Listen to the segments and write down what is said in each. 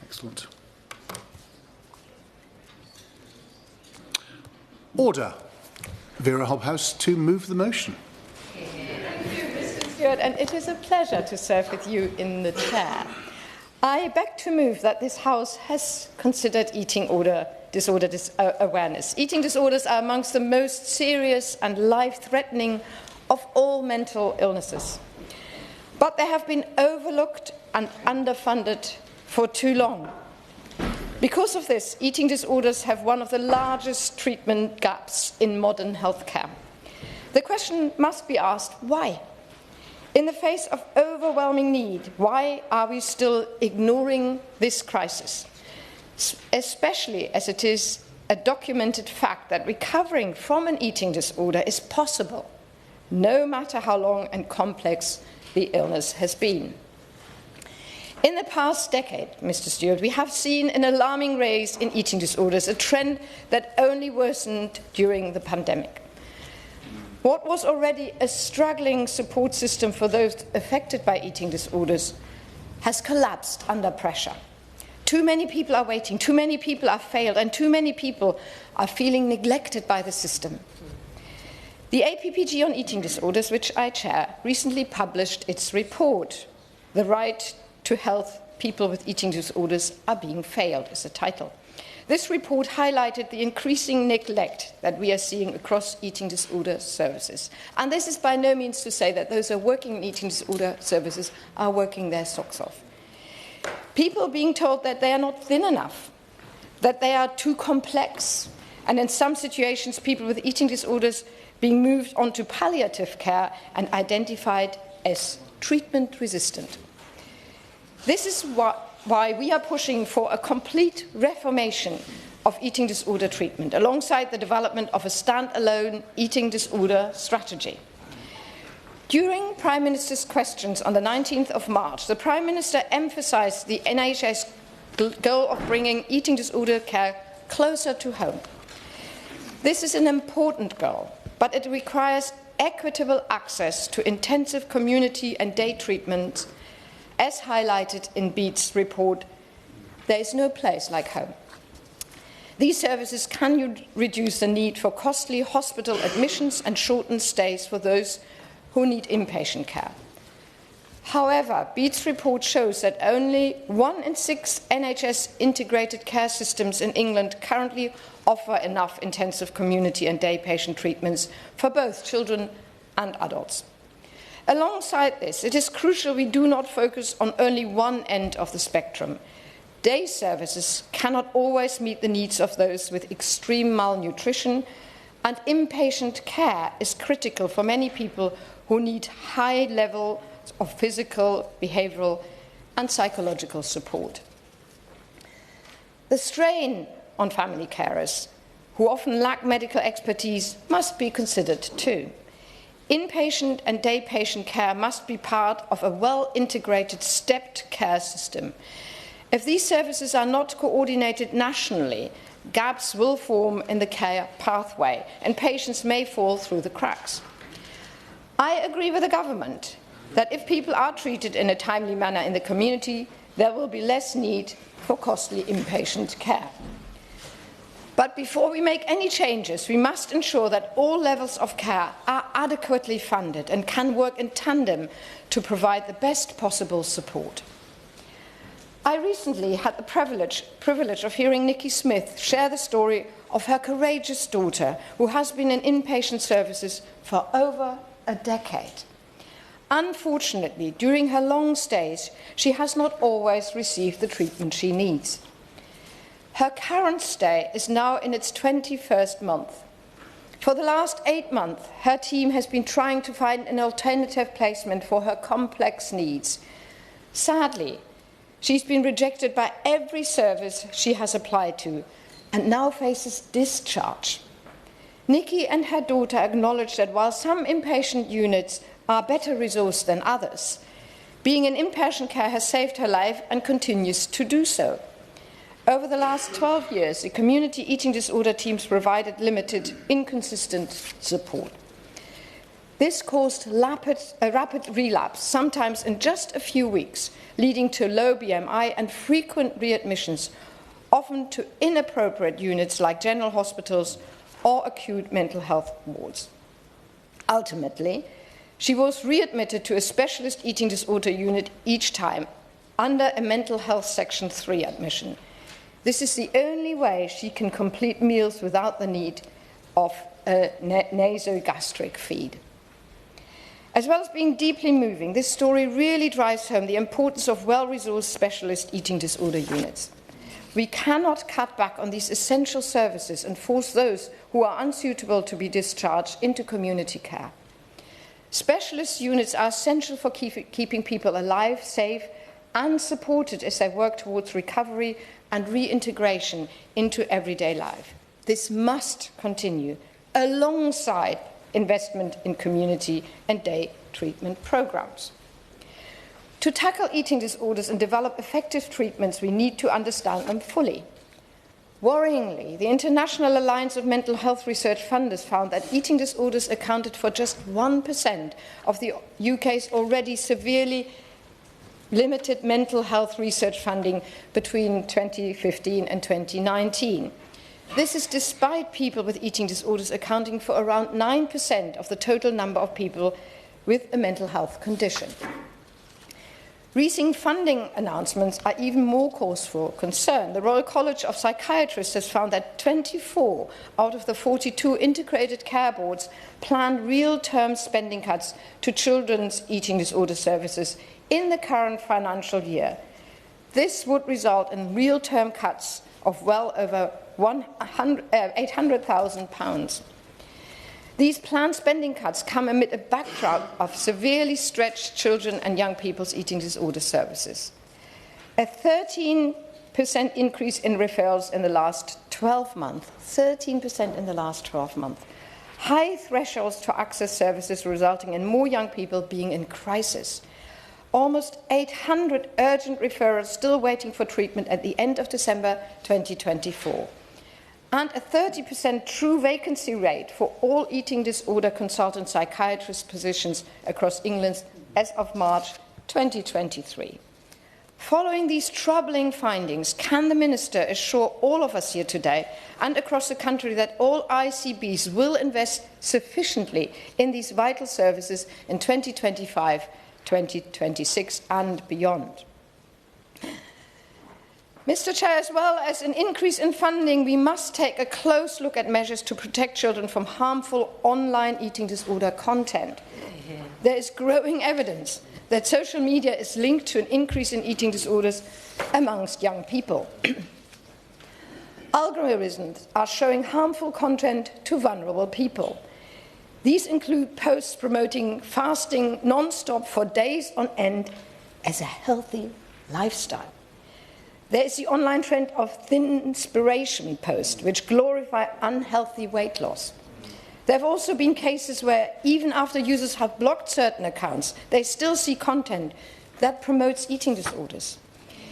Excellent. Order. Vera Hobhouse to move the motion. Thank you, Mr. Stewart, and it is a pleasure to serve with you in the chair. I beg to move that this House has considered eating disorder awareness. Eating disorders are amongst the most serious and life-threatening of all mental illnesses. But they have been overlooked and underfunded for too long. Because of this, eating disorders have one of the largest treatment gaps in modern healthcare. The question must be asked, why? In the face of overwhelming need, why are we still ignoring this crisis? Especially as it is a documented fact that recovering from an eating disorder is possible, no matter how long and complex the illness has been. In the past decade, Mr. Stewart, we have seen an alarming rise in eating disorders, a trend that only worsened during the pandemic. What was already a struggling support system for those affected by eating disorders has collapsed under pressure. Too many people are waiting, too many people have failed, and too many people are feeling neglected by the system. The APPG on eating disorders, which I chair, recently published its report, The Right to Health, People with Eating Disorders Are Being Failed, is the title. This report highlighted the increasing neglect that we are seeing across eating disorder services. And this is by no means to say that those who are working in eating disorder services are working their socks off. People being told that they are not thin enough, that they are too complex, and in some situations, people with eating disorders being moved onto palliative care and identified as treatment resistant. This is why we are pushing for a complete reformation of eating disorder treatment, alongside the development of a standalone eating disorder strategy. During Prime Minister's questions on the 19th of March, the Prime Minister emphasised the NHS goal of bringing eating disorder care closer to home. This is an important goal, but it requires equitable access to intensive community and day treatment. As highlighted in Beat's report, there is no place like home. These services can reduce the need for costly hospital admissions and shorten stays for those who need inpatient care. However, Beat's report shows that only 1 in 6 NHS integrated care systems in England currently offer enough intensive community and day patient treatments for both children and adults. Alongside this, it is crucial we do not focus on only one end of the spectrum. Day services cannot always meet the needs of those with extreme malnutrition, and inpatient care is critical for many people who need high levels of physical, behavioural and psychological support. The strain on family carers, who often lack medical expertise, must be considered too. Inpatient and day patient care must be part of a well-integrated stepped care system. If these services are not coordinated nationally, gaps will form in the care pathway and patients may fall through the cracks. I agree with the government that if people are treated in a timely manner in the community, there will be less need for costly inpatient care. But before we make any changes, we must ensure that all levels of care are adequately funded and can work in tandem to provide the best possible support. I recently had the privilege of hearing Nikki Smith share the story of her courageous daughter, who has been in inpatient services for over a decade. Unfortunately, during her long stays, she has not always received the treatment she needs. Her current stay is now in its 21st month. For the last 8 months, her team has been trying to find an alternative placement for her complex needs. Sadly, she's been rejected by every service she has applied to and now faces discharge. Nikki and her daughter acknowledge that while some inpatient units are better resourced than others, being in inpatient care has saved her life and continues to do so. Over the last 12 years, the community eating disorder teams provided limited, inconsistent support. This caused a rapid relapse, sometimes in just a few weeks, leading to low BMI and frequent readmissions, often to inappropriate units like general hospitals or acute mental health wards. Ultimately, she was readmitted to a specialist eating disorder unit each time under a mental health section 3 admission. This is the only way she can complete meals without the need of a nasogastric feed. As well as being deeply moving, this story really drives home the importance of well-resourced specialist eating disorder units. We cannot cut back on these essential services and force those who are unsuitable to be discharged into community care. Specialist units are essential for keeping people alive, safe, and supported as they work towards recovery and reintegration into everyday life. This must continue alongside investment in community and day treatment programs. To tackle eating disorders and develop effective treatments, we need to understand them fully. Worryingly, the International Alliance of Mental Health Research funders found that eating disorders accounted for just 1% of the UK's already severely limited mental health research funding between 2015 and 2019. This is despite people with eating disorders accounting for around 9% of the total number of people with a mental health condition. Recent funding announcements are even more cause for concern. The Royal College of Psychiatrists has found that 24 out of the 42 integrated care boards plan real-term spending cuts to children's eating disorder services in the current financial year. This would result in real-term cuts of well over £800,000. These planned spending cuts come amid a backdrop of severely stretched children and young people's eating disorder services. A 13% increase in referrals in the last 12 months, 13% in the last 12 months. High thresholds to access services resulting in more young people being in crisis. Almost 800 urgent referrals still waiting for treatment at the end of December 2024. And a 30% true vacancy rate for all eating disorder consultant psychiatrist positions across England as of March 2023. Following these troubling findings, can the Minister assure all of us here today and across the country that all ICBs will invest sufficiently in these vital services in 2025, 2026 and beyond? Mr. Chair, as well as an increase in funding, we must take a close look at measures to protect children from harmful online eating disorder content. There is growing evidence that social media is linked to an increase in eating disorders amongst young people. Algorithms are showing harmful content to vulnerable people. These include posts promoting fasting non-stop for days on end as a healthy lifestyle. There is the online trend of thin inspiration posts, which glorify unhealthy weight loss. There have also been cases where, even after users have blocked certain accounts, they still see content that promotes eating disorders.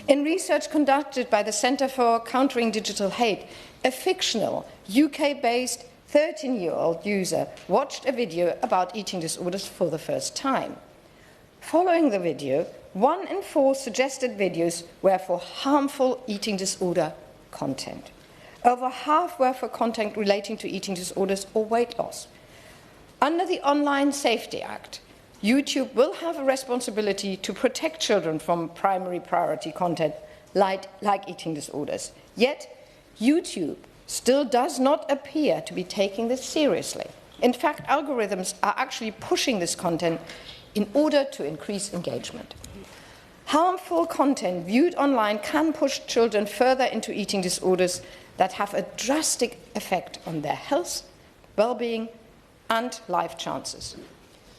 In research conducted by the Centre for Countering Digital Hate, a fictional UK-based 13-year-old user watched a video about eating disorders for the first time. Following the video, 1 in 4 suggested videos were for harmful eating disorder content. Over half were for content relating to eating disorders or weight loss. Under the Online Safety Act, YouTube will have a responsibility to protect children from primary priority content like eating disorders. Yet, YouTube still does not appear to be taking this seriously. In fact, algorithms are actually pushing this content in order to increase engagement. Harmful content viewed online can push children further into eating disorders that have a drastic effect on their health, well-being, and life chances.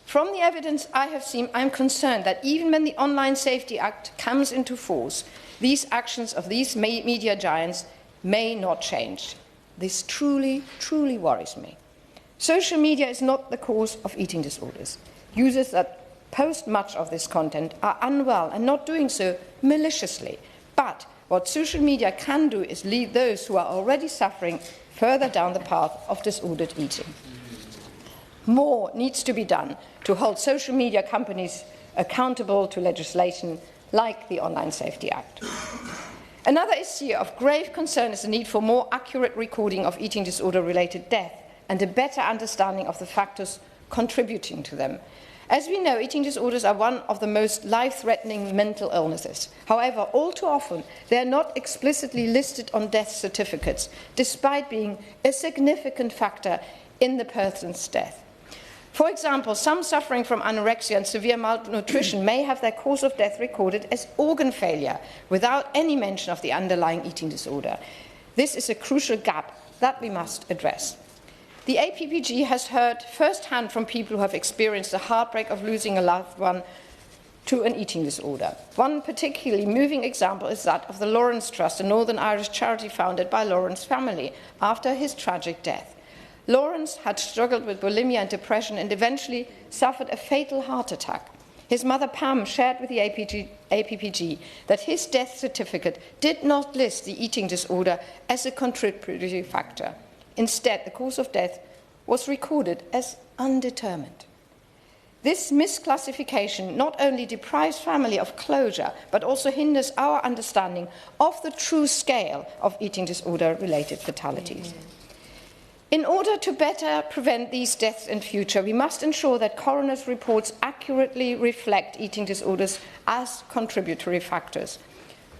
From the evidence I have seen, I am concerned that even when the Online Safety Act comes into force, these actions of these media giants may not change. This truly, truly worries me. Social media is not the cause of eating disorders. Users that post much of this content are unwell and not doing so maliciously. But what social media can do is lead those who are already suffering further down the path of disordered eating. More needs to be done to hold social media companies accountable to legislation like the Online Safety Act. Another issue of grave concern is the need for more accurate recording of eating disorder-related death and a better understanding of the factors contributing to them. As we know, eating disorders are one of the most life-threatening mental illnesses. However, all too often, they are not explicitly listed on death certificates, despite being a significant factor in the person's death. For example, some suffering from anorexia and severe malnutrition may have their cause of death recorded as organ failure without any mention of the underlying eating disorder. This is a crucial gap that we must address. The APPG has heard firsthand from people who have experienced the heartbreak of losing a loved one to an eating disorder. One particularly moving example is that of the Lawrence Trust, a Northern Irish charity founded by Lawrence's family after his tragic death. Lawrence had struggled with bulimia and depression and eventually suffered a fatal heart attack. His mother Pam shared with the APPG that his death certificate did not list the eating disorder as a contributory factor. Instead, the cause of death was recorded as undetermined. This misclassification not only deprives family of closure, but also hinders our understanding of the true scale of eating disorder-related fatalities. In order to better prevent these deaths in future, we must ensure that coroner's reports accurately reflect eating disorders as contributory factors.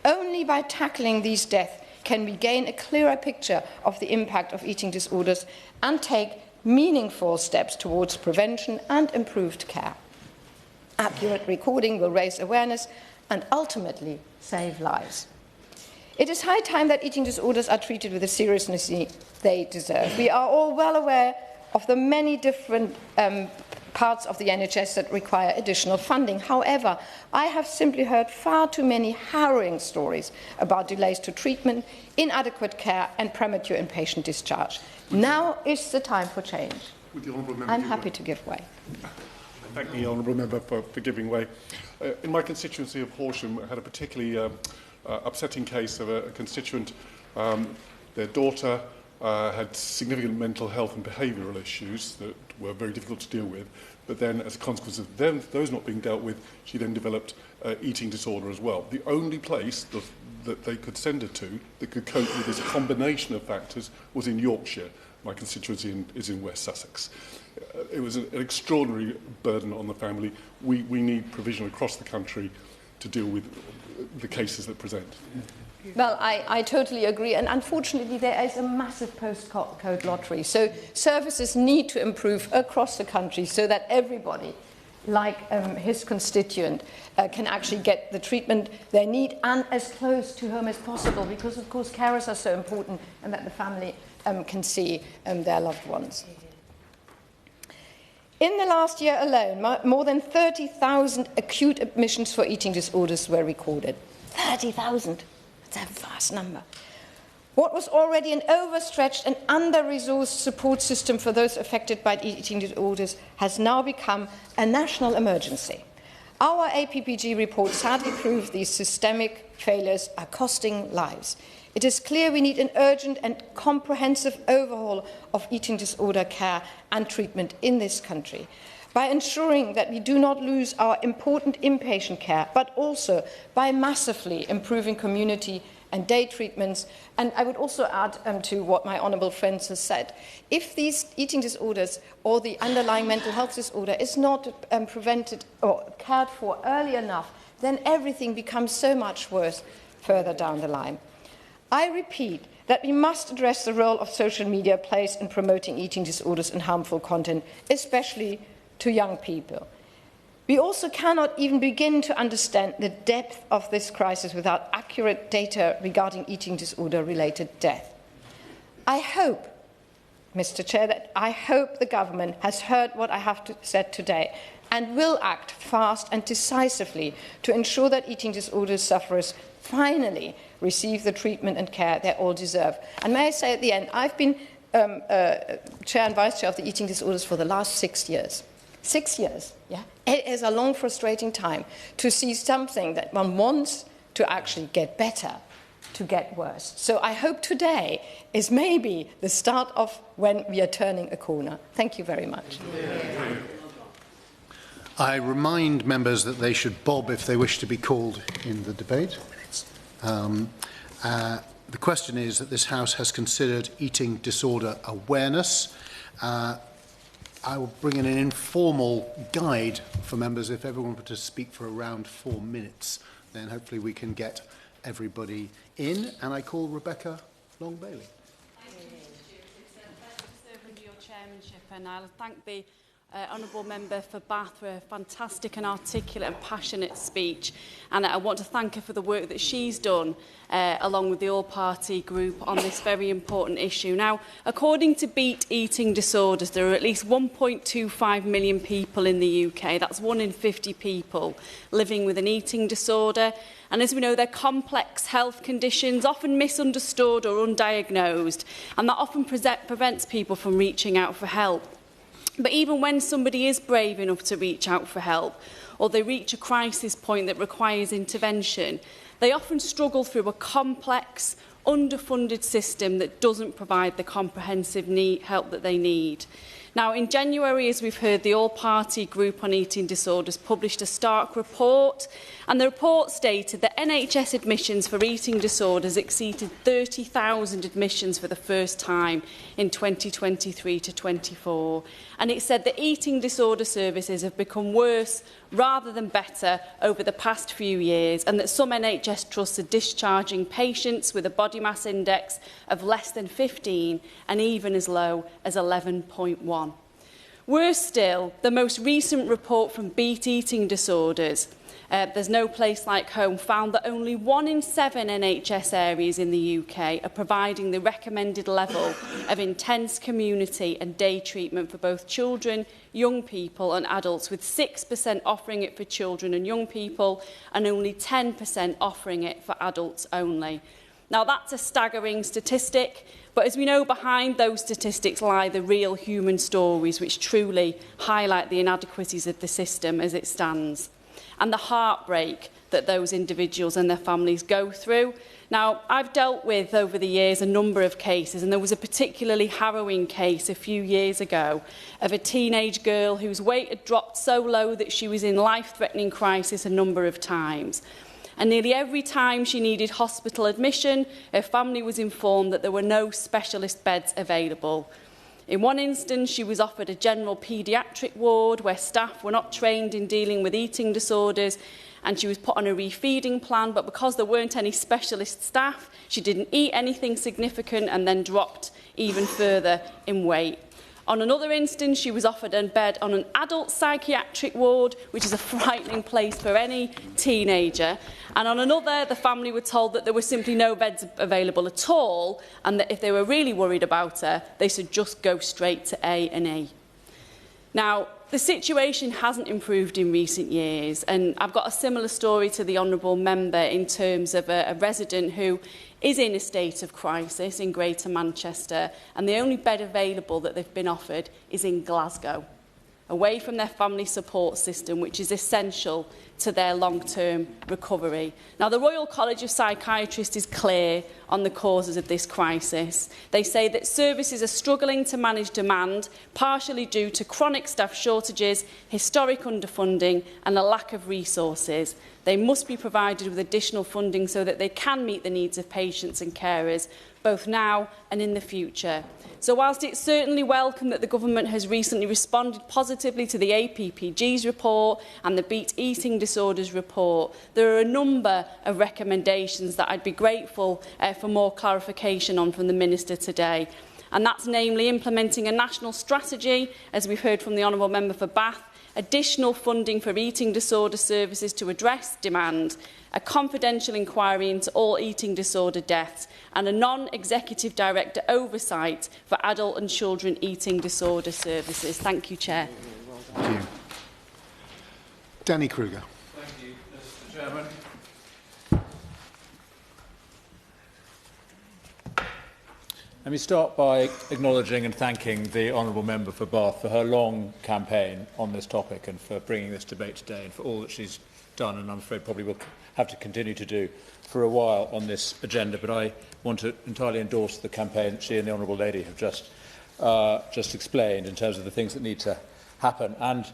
Only by tackling these deaths can we gain a clearer picture of the impact of eating disorders and take meaningful steps towards prevention and improved care. Accurate recording will raise awareness and ultimately save lives. It is high time that eating disorders are treated with the seriousness they deserve. We are all well aware of the many different parts of the NHS that require additional funding. However, I have simply heard far too many harrowing stories about delays to treatment, inadequate care and premature inpatient discharge. Now is the time for change. I'm happy to give way. Thank the Honourable Member for giving way. In my constituency of Horsham, I had a particularly upsetting case of a constituent. Their daughter had significant mental health and behavioural issues that were very difficult to deal with, but then as a consequence of those not being dealt with, she then developed eating disorder as well. The only place that they could send her to that could cope with this combination of factors was in Yorkshire. My constituency is in West Sussex. It was an extraordinary burden on the family. We need provision across the country to deal with the cases that present. Well, I totally agree, and unfortunately there is a massive postcode lottery, so services need to improve across the country so that everybody, like his constituent, can actually get the treatment they need and as close to home as possible, because of course carers are so important and that the family can see their loved ones. In the last year alone, more than 30,000 acute admissions for eating disorders were recorded. 30,000. That's a vast number. What was already an overstretched and under-resourced support system for those affected by eating disorders has now become a national emergency. Our APPG report sadly proved these systemic failures are costing lives. It is clear we need an urgent and comprehensive overhaul of eating disorder care and treatment in this country, by ensuring that we do not lose our important inpatient care, but also by massively improving community and day treatments. And I would also add to what my honourable friends have said. If these eating disorders or the underlying mental health disorder is not prevented or cared for early enough, then everything becomes so much worse further down the line. I repeat that we must address the role of social media plays in promoting eating disorders and harmful content, especially to young people. We also cannot even begin to understand the depth of this crisis without accurate data regarding eating disorder-related death. I hope, Mr. Chair, that I hope the government has heard what I have said today and will act fast and decisively to ensure that eating disorder sufferers finally receive the treatment and care they all deserve. And may I say at the end, I've been Chair and Vice Chair of the Eating Disorders for the last 6 years. 6 years, yeah? It is a long, frustrating time to see something that one wants to actually get better to get worse. So I hope today is maybe the start of when we are turning a corner. Thank you very much. I remind members that they should bob if they wish to be called in the debate. The question is that this House has considered eating disorder awareness. I will bring in an informal guide for members. If everyone were to speak for around 4 minutes, then hopefully we can get everybody in. And I call Rebecca Long-Bailey. Thank you, Mr. Stewart. It's a pleasure to serve under your chairmanship, and I'll thank the Honourable Member for Bath for a fantastic and articulate and passionate speech, and I want to thank her for the work that she's done along with the all-party group on this very important issue. Now, according to Beat Eating Disorders, there are at least 1.25 million people in the UK. That's 1 in 50 people living with an eating disorder. And as we know, they're complex health conditions, often misunderstood or undiagnosed, and that often prevents people from reaching out for help. But even when somebody is brave enough to reach out for help, or they reach a crisis point that requires intervention, they often struggle through a complex, underfunded system that doesn't provide the comprehensive help that they need. Now, in January, as we've heard, the All-Party Group on Eating Disorders published a stark report, and the report stated that NHS admissions for eating disorders exceeded 30,000 admissions for the first time in 2023 to 24. And it said that eating disorder services have become worse rather than better over the past few years, and that some NHS trusts are discharging patients with a body mass index of less than 15 and even as low as 11.1. Worse still, the most recent report from Beat Eating Disorders, There's No Place Like Home, found that only 1 in 7 NHS areas in the UK are providing the recommended level of intense community and day treatment for both children, young people and adults, with 6% offering it for children and young people and only 10% offering it for adults only. Now, that's a staggering statistic, but as we know, behind those statistics lie the real human stories which truly highlight the inadequacies of the system as it stands, and the heartbreak that those individuals and their families go through. Now, I've dealt with, over the years, a number of cases, and there was a particularly harrowing case a few years ago of a teenage girl whose weight had dropped so low that she was in life-threatening crisis a number of times. And nearly every time she needed hospital admission, her family was informed that there were no specialist beds available. In one instance, she was offered a general paediatric ward where staff were not trained in dealing with eating disorders, and she was put on a refeeding plan, but because there weren't any specialist staff, she didn't eat anything significant and then dropped even further in weight. On another instance, she was offered a bed on an adult psychiatric ward, which is a frightening place for any teenager. And on another, the family were told that there were simply no beds available at all, and that if they were really worried about her, they should just go straight to A&E. Now, the situation hasn't improved in recent years, and I've got a similar story to the Honourable Member in terms of a resident who is in a state of crisis in Greater Manchester, and the only bed available that they've been offered is in Glasgow, away from their family support system, which is essential to their long-term recovery. Now, the Royal College of Psychiatrists is clear on the causes of this crisis. They say that services are struggling to manage demand, partially due to chronic staff shortages, historic underfunding and a lack of resources. They must be provided with additional funding so that they can meet the needs of patients and carers, both now and in the future. So whilst it's certainly welcome that the government has recently responded positively to the APPG's report and the Beat Eating Disorders report, there are a number of recommendations that I'd be grateful for more clarification on from the Minister today. And that's namely implementing a national strategy, as we've heard from the Honourable Member for Bath, additional funding for eating disorder services to address demand, a confidential inquiry into all eating disorder deaths, and a non-executive director oversight for adult and children eating disorder services. Thank you, Chair. Thank you. Danny Kruger. Thank you, Mr. Chairman. Let me start by acknowledging and thanking the Honourable Member for Bath for her long campaign on this topic and for bringing this debate today and for all that she's done, and I'm afraid probably will have to continue to do for a while on this agenda, but I want to entirely endorse the campaign that she and the Honourable Lady have just explained in terms of the things that need to happen. And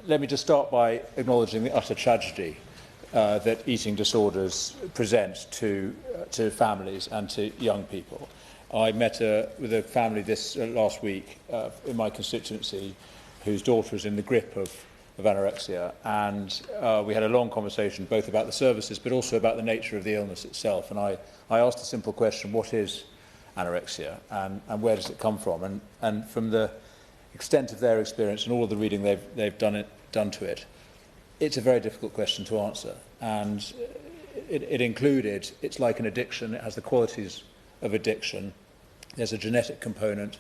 let me just start by acknowledging the utter tragedy that eating disorders present to families and to young people. I met with a family this last week in my constituency whose daughter is in the grip of anorexia, and we had a long conversation both about the services but also about the nature of the illness itself. And I asked a simple question: what is anorexia and where does it come from? And from the extent of their experience and all of the reading they've done to it, it's a very difficult question to answer. And it included, it's like an addiction, it has the qualities of addiction. There's a genetic component,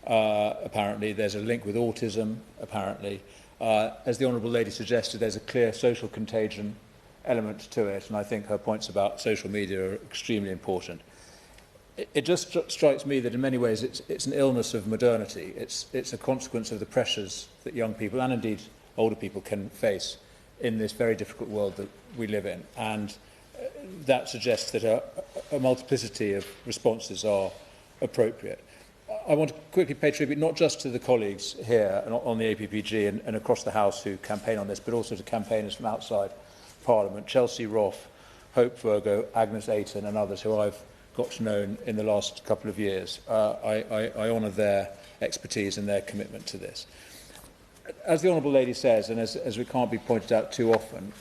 apparently. There's a link with autism, apparently. As the Honourable Lady suggested, there's a clear social contagion element to it, and I think her points about social media are extremely important. It just strikes me that in many ways it's an illness of modernity. It's a consequence of the pressures that young people, and indeed older people, can face in this very difficult world that we live in. And that suggests that a multiplicity of responses are appropriate. I want to quickly pay tribute not just to the colleagues here and on the APPG and across the House who campaign on this, but also to campaigners from outside Parliament: Chelsea Roth, Hope Virgo, Agnes Ayton and others who I've got to know in the last couple of years. I honour their expertise and their commitment to this. As the Honourable Lady says, and as it can't be pointed out too often,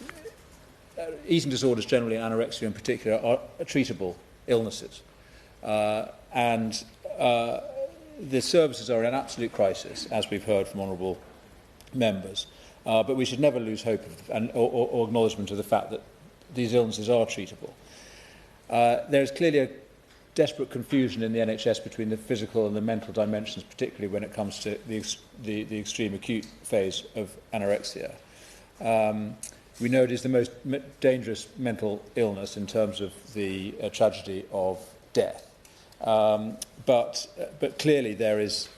eating disorders generally, and anorexia in particular, are treatable illnesses. The services are in an absolute crisis, as we've heard from honourable members. But we should never lose hope or acknowledgement of the fact that these illnesses are treatable. There is clearly a desperate confusion in the NHS between the physical and the mental dimensions, particularly when it comes to the extreme acute phase of anorexia. We know it is the most dangerous mental illness in terms of the tragedy of death. But clearly there is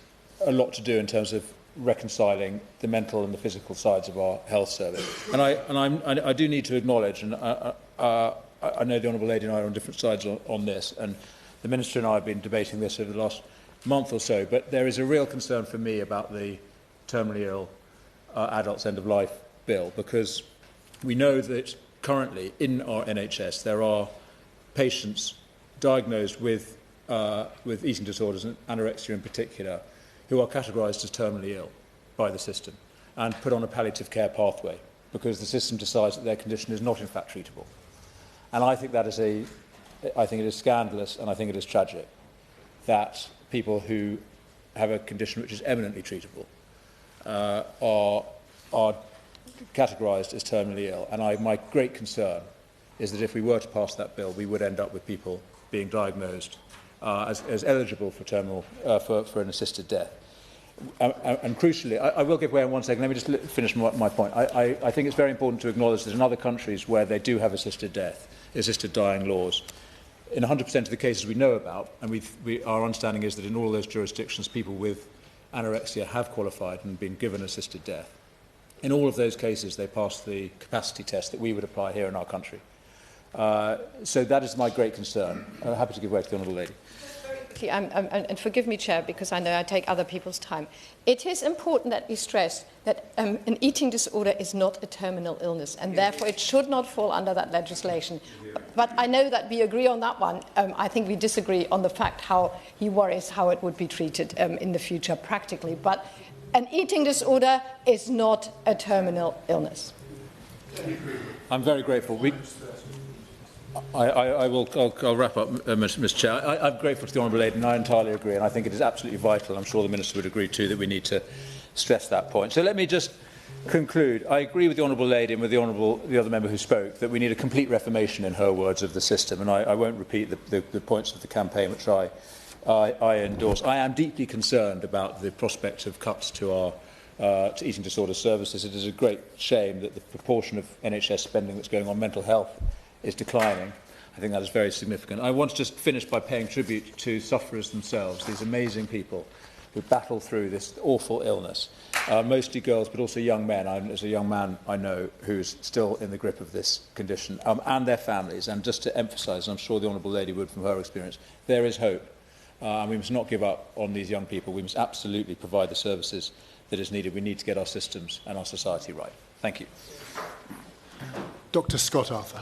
a lot to do in terms of reconciling the mental and the physical sides of our health service. And I do need to acknowledge, and I know the Honourable Lady and I are on different sides on this, and the Minister and I have been debating this over the last month or so, but there is a real concern for me about the terminally ill adults end-of-life bill, because we know that currently in our NHS there are patients diagnosed with eating disorders, and anorexia in particular, who are categorised as terminally ill by the system and put on a palliative care pathway because the system decides that their condition is not in fact treatable. And I think it is scandalous, and I think it is tragic that people who have a condition which is eminently treatable are categorised as terminally ill. And my great concern is that if we were to pass that bill, we would end up with people being diagnosed as eligible for for an assisted death. And crucially, I will give way in 1 second. Let me just finish my point. I think it's very important to acknowledge that in other countries where they do have assisted dying laws, in 100% of the cases we know about, and our understanding is that in all those jurisdictions, people with anorexia have qualified and been given assisted death. In all of those cases, they pass the capacity test that we would apply here in our country. So that is my great concern. I'm happy to give way to the Honourable Lady. And forgive me, Chair, because I know I take other people's time. It is important that we stress that an eating disorder is not a terminal illness, and therefore it should not fall under that legislation. But I know that we agree on that one. I think we disagree on the fact how he worries how it would be treated in the future practically. But an eating disorder is not a terminal illness. I'm very grateful. I'll wrap up, Mr. Chair. I'm grateful to the Honourable Lady, and I entirely agree, and I think it is absolutely vital, I'm sure the Minister would agree too, that we need to stress that point. So let me just conclude. I agree with the Honourable Lady and with the other member who spoke that we need a complete reformation, in her words, of the system, and I won't repeat the points of the campaign which I endorse. I am deeply concerned about the prospect of cuts to to eating disorder services. It is a great shame that the proportion of NHS spending that's going on mental health is declining. I think that is very significant. I want to just finish by paying tribute to sufferers themselves, these amazing people who battle through this awful illness. Mostly girls, but also young men. As a young man, I know who's still in the grip of this condition, and their families. And just to emphasise, and I'm sure the Honourable Lady would from her experience, there is hope. And we must not give up on these young people. We must absolutely provide the services that is needed. We need to get our systems and our society right. Thank you. Dr. Scott Arthur.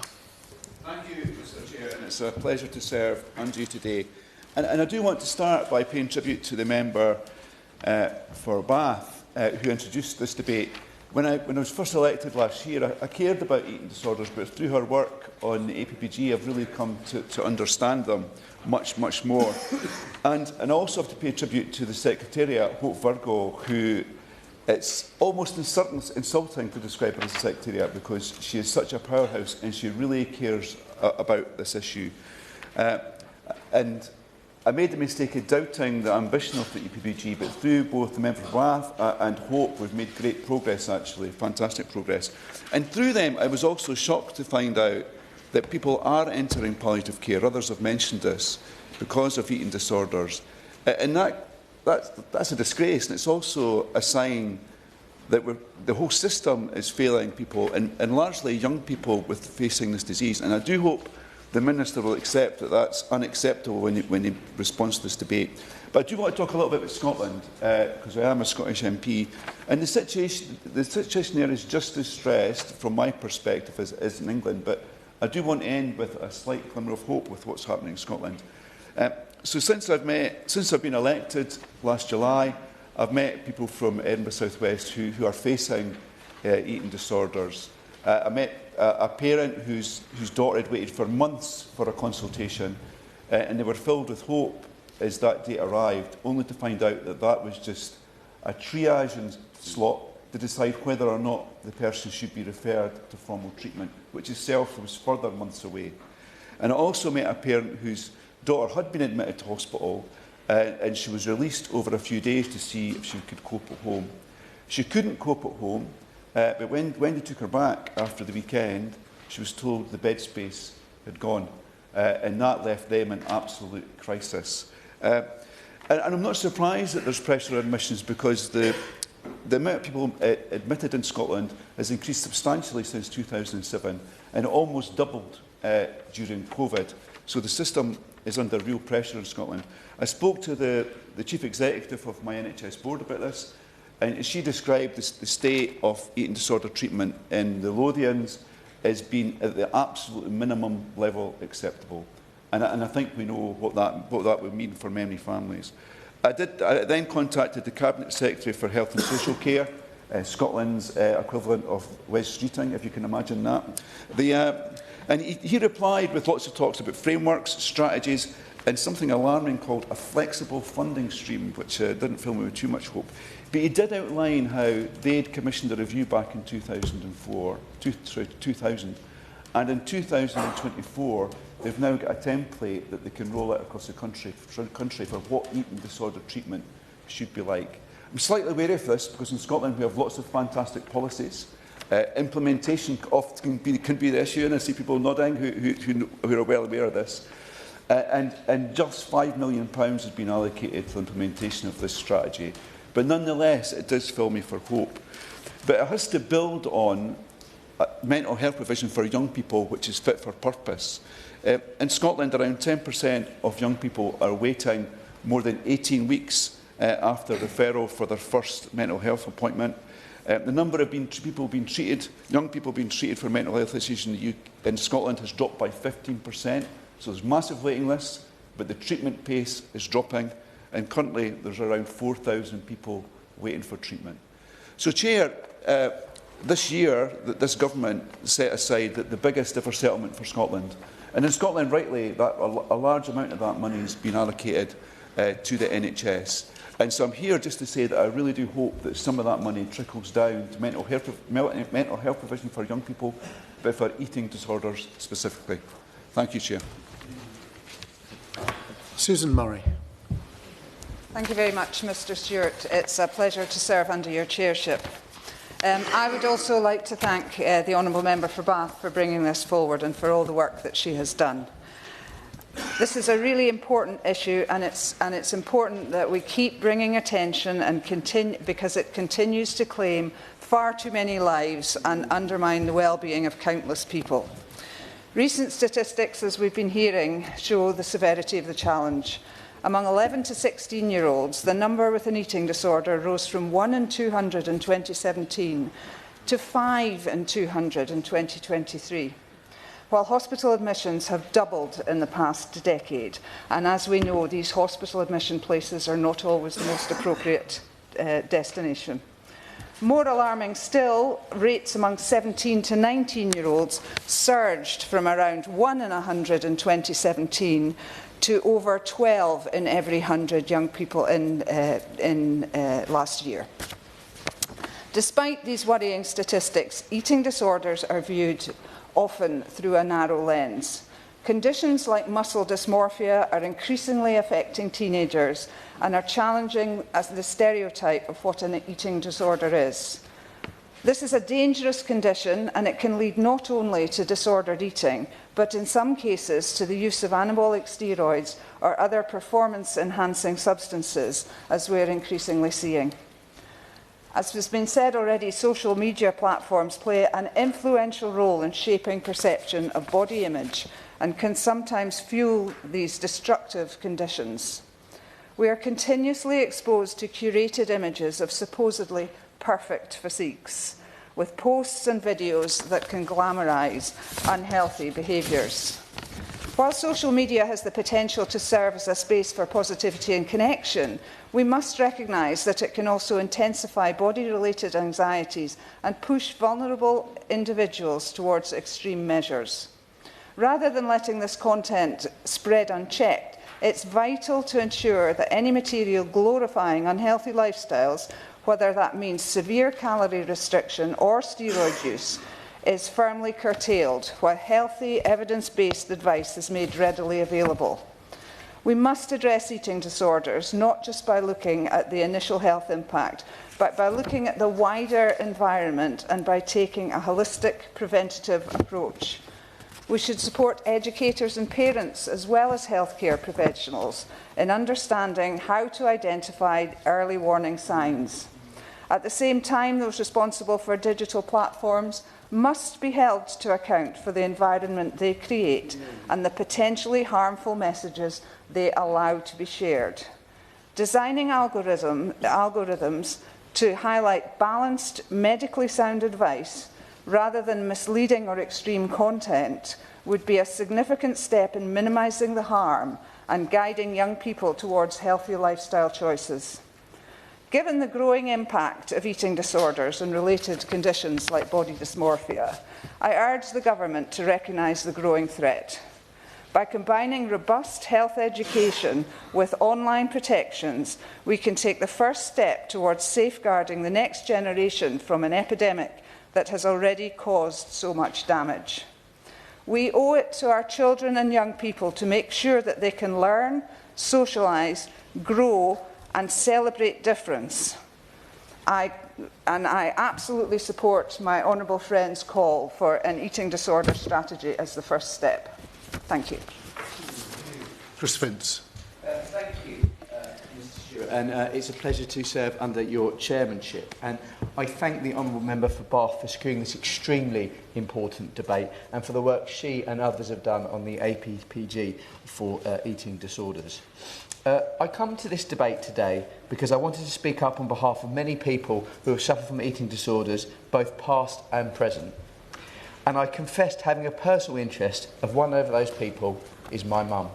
Thank you, Mr. Chair, and it's a pleasure to serve under you today. And I do want to start by paying tribute to the member for Bath, who introduced this debate. When I was first elected last year, I cared about eating disorders, but through her work on the APPG, I've really come to understand them much, much more. And I also have to pay tribute to the Secretariat, Hope Virgo, who it's almost insulting to describe her as a Secretariat because she is such a powerhouse and she really cares about this issue. And I made the mistake of doubting the ambition of the EPBG, but through both the Member for Bath and Hope, we've made great progress, actually, fantastic progress. And through them, I was also shocked to find out that people are entering palliative care, others have mentioned this, because of eating disorders. And that's a disgrace, and it's also a sign that the whole system is failing people, and largely young people with facing this disease. And I do hope the Minister will accept that that's unacceptable when he responds to this debate. But I do want to talk a little bit about Scotland, because I am a Scottish MP. And the situation there is just as stressed, from my perspective, as in England. But I do want to end with a slight glimmer of hope with what's happening in Scotland. So since I've been elected last July, I've met people from Edinburgh South West who are facing eating disorders. I met a parent whose daughter had waited for months for a consultation, and they were filled with hope as that date arrived, only to find out that that was just a triaging slot to decide whether or not the person should be referred to formal treatment, which itself was further months away. And I also met a parent whose daughter had been admitted to hospital, and she was released over a few days to see if she could cope at home. She couldn't cope at home, but when they took her back after the weekend, she was told the bed space had gone, and that left them in absolute crisis. And I'm not surprised that there's pressure on admissions, because the amount of people admitted in Scotland has increased substantially since 2007, and it almost doubled during COVID. So the system is under real pressure in Scotland. I spoke to the Chief Executive of my NHS board about this, and she described the state of eating disorder treatment in the Lothians as being at the absolute minimum level acceptable. And I think we know what that would mean for many families. I then contacted the Cabinet Secretary for Health and Social Care, Scotland's equivalent of West Streeting, if you can imagine that. And he replied with lots of talks about frameworks, strategies, and something alarming called a flexible funding stream, which didn't fill me with too much hope. But he did outline how they'd commissioned a review back in 2000, and in 2024 they've now got a template that they can roll out across the country for what eating disorder treatment should be like. I'm slightly wary of this because in Scotland we have lots of fantastic policies. Implementation often can be the issue, and I see people nodding who are well aware of this. And just £5 million has been allocated for implementation of this strategy. But nonetheless, it does fill me for hope. But it has to build on mental health provision for young people, which is fit for purpose. In Scotland, around 10% of young people are waiting more than 18 weeks after referral for their first mental health appointment. The number of young people being treated for mental health issues in Scotland has dropped by 15%. So there's massive waiting lists, but the treatment pace is dropping, and currently there's around 4,000 people waiting for treatment. So, Chair, this year, this government set aside the biggest ever settlement for Scotland. And in Scotland, rightly, a large amount of that money has been allocated to the NHS. And so I'm here just to say that I really do hope that some of that money trickles down to mental health provision for young people, but for eating disorders specifically. Thank you, Chair. Susan Murray. Thank you very much, Mr Stewart. It's a pleasure to serve under your chairship. I would also like to thank the Honourable Member for Bath for bringing this forward and for all the work that she has done. This is a really important issue, and it's important that we keep bringing attention and continue, because it continues to claim far too many lives and undermine the well-being of countless people. Recent statistics, as we've been hearing, show the severity of the challenge. Among 11 to 16-year-olds, the number with an eating disorder rose from 1 in 200 in 2017 to 5 in 200 in 2023. While hospital admissions have doubled in the past decade, and as we know, these hospital admission places are not always the most appropriate destination. More alarming still, rates among 17 to 19-year-olds surged from around 1 in 100 in 2017 to over 12 in every 100 young people in last year. Despite these worrying statistics, eating disorders are viewed often through a narrow lens. Conditions like muscle dysmorphia are increasingly affecting teenagers and are challenging as the stereotype of what an eating disorder is. This is a dangerous condition, and it can lead not only to disordered eating, but in some cases to the use of anabolic steroids or other performance-enhancing substances, as we're increasingly seeing. As has been said already, social media platforms play an influential role in shaping perception of body image and can sometimes fuel these destructive conditions. We are continuously exposed to curated images of supposedly perfect physiques, with posts and videos that can glamorise unhealthy behaviours. While social media has the potential to serve as a space for positivity and connection, we must recognise that it can also intensify body-related anxieties and push vulnerable individuals towards extreme measures. Rather than letting this content spread unchecked, it's vital to ensure that any material glorifying unhealthy lifestyles, whether that means severe calorie restriction or steroid use, is firmly curtailed, while healthy, evidence-based advice is made readily available. We must address eating disorders not just by looking at the initial health impact, but by looking at the wider environment and by taking a holistic, preventative approach. We should support educators and parents, as well as healthcare professionals, in understanding how to identify early warning signs. At the same time, those responsible for digital platforms must be held to account for the environment they create and the potentially harmful messages they allow to be shared. Designing algorithms to highlight balanced, medically sound advice rather than misleading or extreme content would be a significant step in minimising the harm and guiding young people towards healthy lifestyle choices. Given the growing impact of eating disorders and related conditions like body dysmorphia, I urge the Government to recognise the growing threat. By combining robust health education with online protections, we can take the first step towards safeguarding the next generation from an epidemic that has already caused so much damage. We owe it to our children and young people to make sure that they can learn, socialise, grow and celebrate difference. I absolutely support my honourable friend's call for an eating disorder strategy as the first step. Thank you. Chris Vince. Thank you, Mr. Stewart, and it's a pleasure to serve under your chairmanship. And I thank the honourable member for Bath for securing this extremely important debate and for the work she and others have done on the APPG for eating disorders. I come to this debate today because I wanted to speak up on behalf of many people who have suffered from eating disorders, both past and present. And I confessed having a personal interest of one of those people is my mum.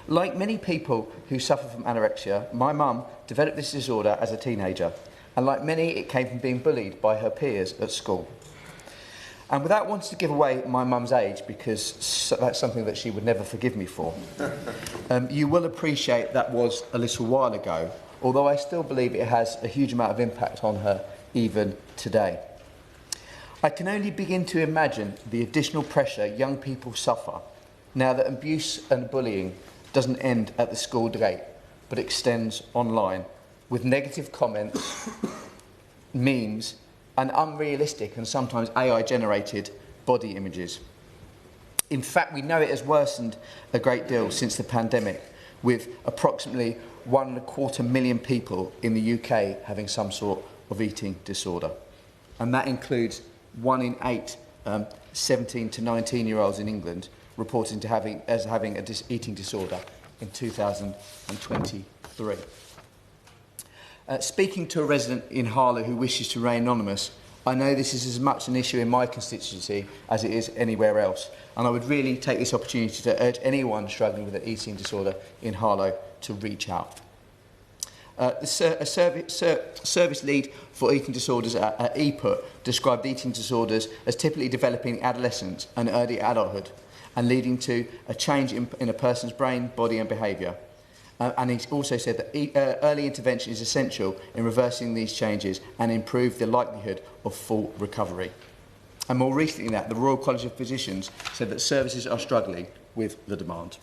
Like many people who suffer from anorexia, my mum developed this disorder as a teenager, and like many, it came from being bullied by her peers at school. And without wanting to give away my mum's age, because that's something that she would never forgive me for, you will appreciate that was a little while ago, although I still believe it has a huge amount of impact on her even today. I can only begin to imagine the additional pressure young people suffer now that abuse and bullying doesn't end at the school gate, but extends online, with negative comments, memes, and unrealistic and sometimes AI-generated body images. In fact, we know it has worsened a great deal since the pandemic, with approximately 1.25 million people in the UK having some sort of eating disorder. And that includes 1 in 8 17 to 19-year-olds in England reporting to having an eating disorder in 2023. Speaking to a resident in Harlow who wishes to remain anonymous, I know this is as much an issue in my constituency as it is anywhere else, and I would really take this opportunity to urge anyone struggling with an eating disorder in Harlow to reach out. A service lead for eating disorders at EPUT described eating disorders as typically developing in adolescence and early adulthood and leading to a change in a person's brain, body and behaviour. And he also said that early intervention is essential in reversing these changes and improve the likelihood of full recovery. And more recently than that, the Royal College of Physicians said that services are struggling with the demand.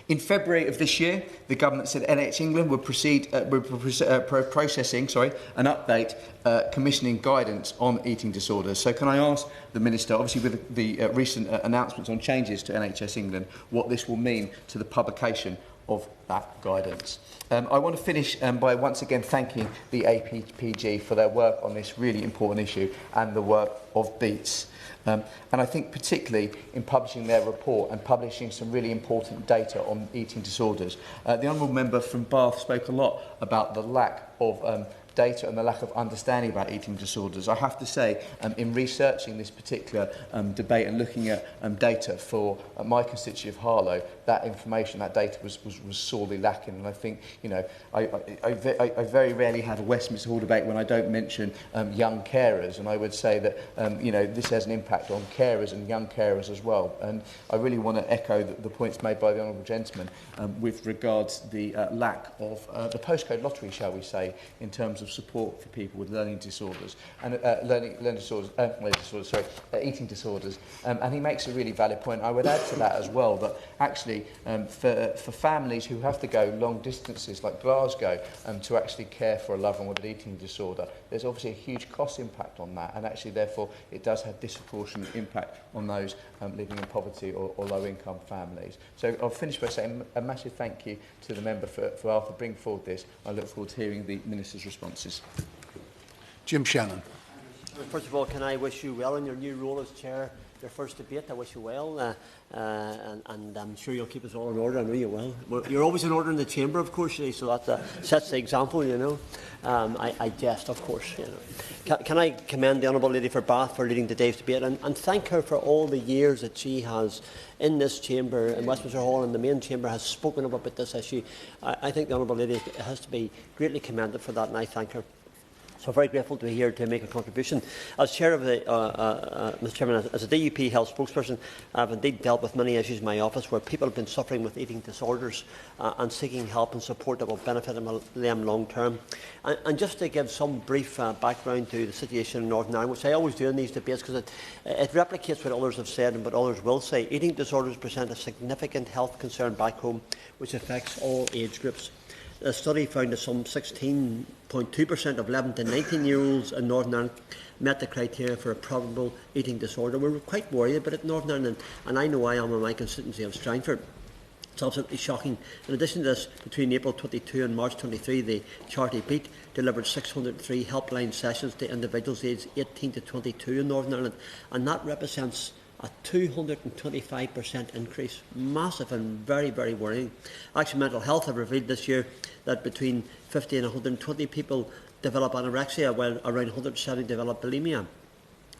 In February of this year, the government said NHS England would proceed processing an update commissioning guidance on eating disorders. So can I ask the Minister, obviously with the recent announcements on changes to NHS England, what this will mean to the publication of that guidance? I want to finish by once again thanking the APPG for their work on this really important issue and the work of BEATS. And I think particularly in publishing their report and publishing some really important data on eating disorders. The Honourable Member from Bath spoke a lot about the lack of data and the lack of understanding about eating disorders. I have to say, in researching this particular debate and looking at data for my constituency of Harlow, that information, that data was sorely lacking. And I think, you know, I very rarely have a Westminster Hall debate when I don't mention young carers. And I would say that, you know, this has an impact on carers and young carers as well. And I really want to echo the points made by the Honourable Gentleman with regards the lack of the postcode lottery, shall we say, in terms of support for people with learning disorders and eating disorders. And he makes a really valid point. I would add to that as well that actually for families who have to go long distances like Glasgow to actually care for a loved one with an eating disorder, there's obviously a huge cost impact on that, and actually therefore it does have disproportionate impact on those living in poverty or low income families. So I'll finish by saying a massive thank you to the member for bringing forward this. I look forward to hearing the Minister's responses. Jim Shannon. First of all, can I wish you well in your new role as Chair, your first debate. I wish you well, and I'm sure you'll keep us all in order. I know you will. You're always in order in the Chamber, of course, so that sets the example, you know. I jest, of course. You know. Can I commend the Honourable Lady for Bath for leading today's debate and thank her for all the years that she has in this Chamber, in Westminster Hall, and the main Chamber has spoken about this issue. I think the Honourable Lady has to be greatly commended for that, and I thank her. So very grateful to be here to make a contribution. As Chair of the, Mr Chairman, as a DUP health spokesperson, I've indeed dealt with many issues in my office where people have been suffering with eating disorders and seeking help and support that will benefit them long term. And just to give some brief background to the situation in Northern Ireland, which I always do in these debates because it replicates what others have said and what others will say. Eating disorders present a significant health concern back home, which affects all age groups. A study found that some 16.2% of 11 to 19-year-olds in Northern Ireland met the criteria for a probable eating disorder. We were quite worried about it in Northern Ireland, and I know I am in my constituency of Strangford. It's absolutely shocking. In addition to this, between April 22 and March 23, the charity BEAT delivered 603 helpline sessions to individuals aged 18 to 22 in Northern Ireland, and that represents a 225% increase. Massive and very, very worrying. Actually, Mental Health have revealed this year that between 50 and 120 people develop anorexia, while around 170 develop bulimia.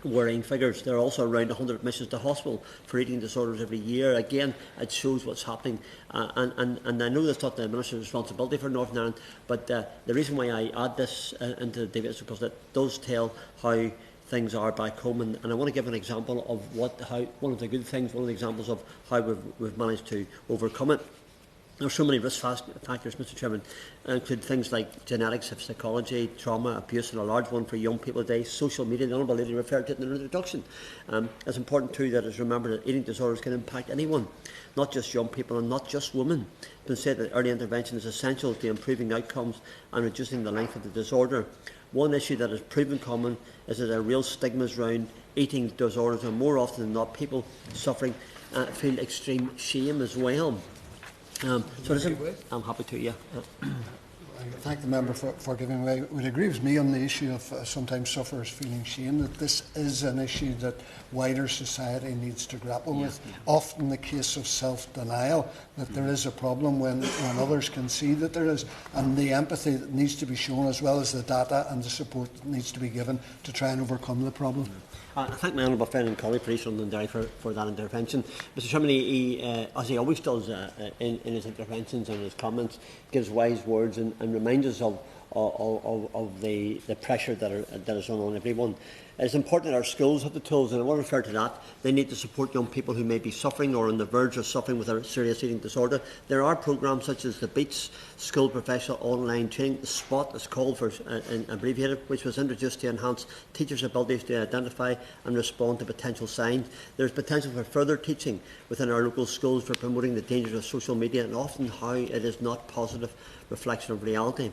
Worrying figures. There are also around 100 admissions to hospital for eating disorders every year. Again, it shows what's happening. And I know that's not the Minister's responsibility for Northern Ireland, but the reason why I add this into the debate is because it does tell how things are back home, and I want to give an example of one of the good things, one of the examples of how we've managed to overcome it. There are so many risk factors, Mr Chairman, include things like genetics, psychology, trauma, abuse, and a large one for young people today, social media. The Honourable Lady referred to it in her introduction. It's important too that it's remembered that eating disorders can impact anyone, not just young people and not just women. It's been said that early intervention is essential to improving outcomes and reducing the length of the disorder. One issue that is proven common is that there are real stigmas around eating disorders, and more often than not, people suffering feel extreme shame as well. So listen, I'm happy to, yeah. I thank the member for giving way. Would agree with me on the issue of sometimes sufferers feeling shame, that this is an issue that wider society needs to grapple with. Often the case of self-denial, that there is a problem when others can see that there is, and the empathy that needs to be shown, as well as the data and the support that needs to be given to try and overcome the problem. I thank my honourable friend and colleague, Patrice London-Derry, for that intervention. Mr Chairman, he, as he always does in his interventions and his comments, gives wise words and reminds us of the pressure that is on everyone. It's important that our schools have the tools, and I want to refer to that. They need to support young people who may be suffering or on the verge of suffering with a serious eating disorder. There are programmes such as the BEATS School Professional Online Training. The SPOT is called for abbreviated, which was introduced to enhance teachers' abilities to identify and respond to potential signs. There is potential for further teaching within our local schools for promoting the dangers of social media and often how it is not positive reflection of reality.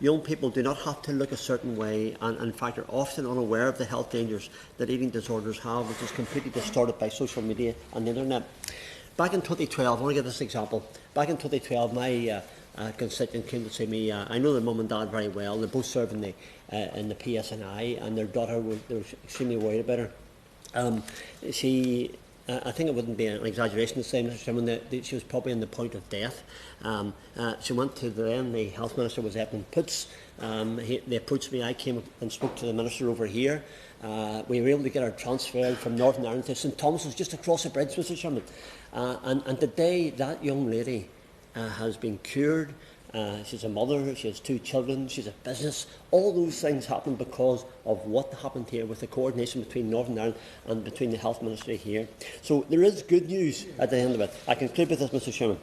Young people do not have to look a certain way and in fact are often unaware of the health dangers that eating disorders have, which is completely distorted by social media and the internet. Back in 2012, I want to give this example. Back in 2012, my constituent came to see me. I know their mum and dad very well. They both serve in the PSNI, and their daughter, they were extremely worried about her. I think it wouldn't be an exaggeration to say, Mr Chairman, that she was probably on the point of death. She went to the Health Minister, was Edmund Putz. They approached me. I came and spoke to the Minister over here. We were able to get her transferred from Northern Ireland to St Thomas's, just across the bridge, Mr Chairman. And today, that young lady has been cured. She's a mother, she has 2 children, she's a business. All those things happen because of what happened here with the coordination between Northern Ireland and between the Health Ministry here. So there is good news at the end of it. I conclude with this, Mr Chairman.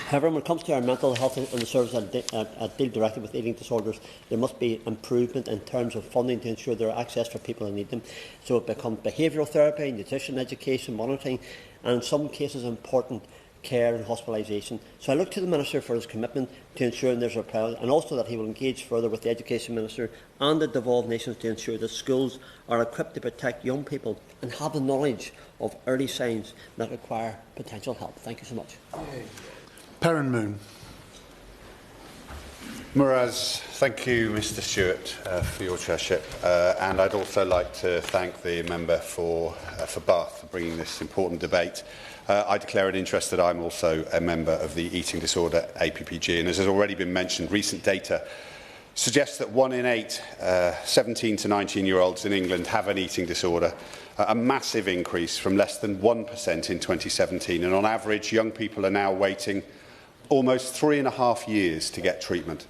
However, when it comes to our mental health and the services that deal directly with eating disorders, there must be improvement in terms of funding to ensure there are access for people who need them. So it becomes behavioural therapy, nutrition, education, monitoring, and in some cases important care and hospitalisation. So I look to the Minister for his commitment to ensuring there's a priority, and also that he will engage further with the Education Minister and the devolved nations to ensure that schools are equipped to protect young people and have the knowledge of early signs that require potential help. Thank you so much. Perrin Moon. Muraz, thank you, Mr Stewart, for your chairship, and I'd also like to thank the member for Bath for bringing this important debate. I declare an interest that I'm also a member of the Eating Disorder APPG, and as has already been mentioned, recent data suggests that 1 in 8 17 to 19-year-olds in England have an eating disorder, a massive increase from less than 1% in 2017, and on average, young people are now waiting almost 3.5 years to get treatment.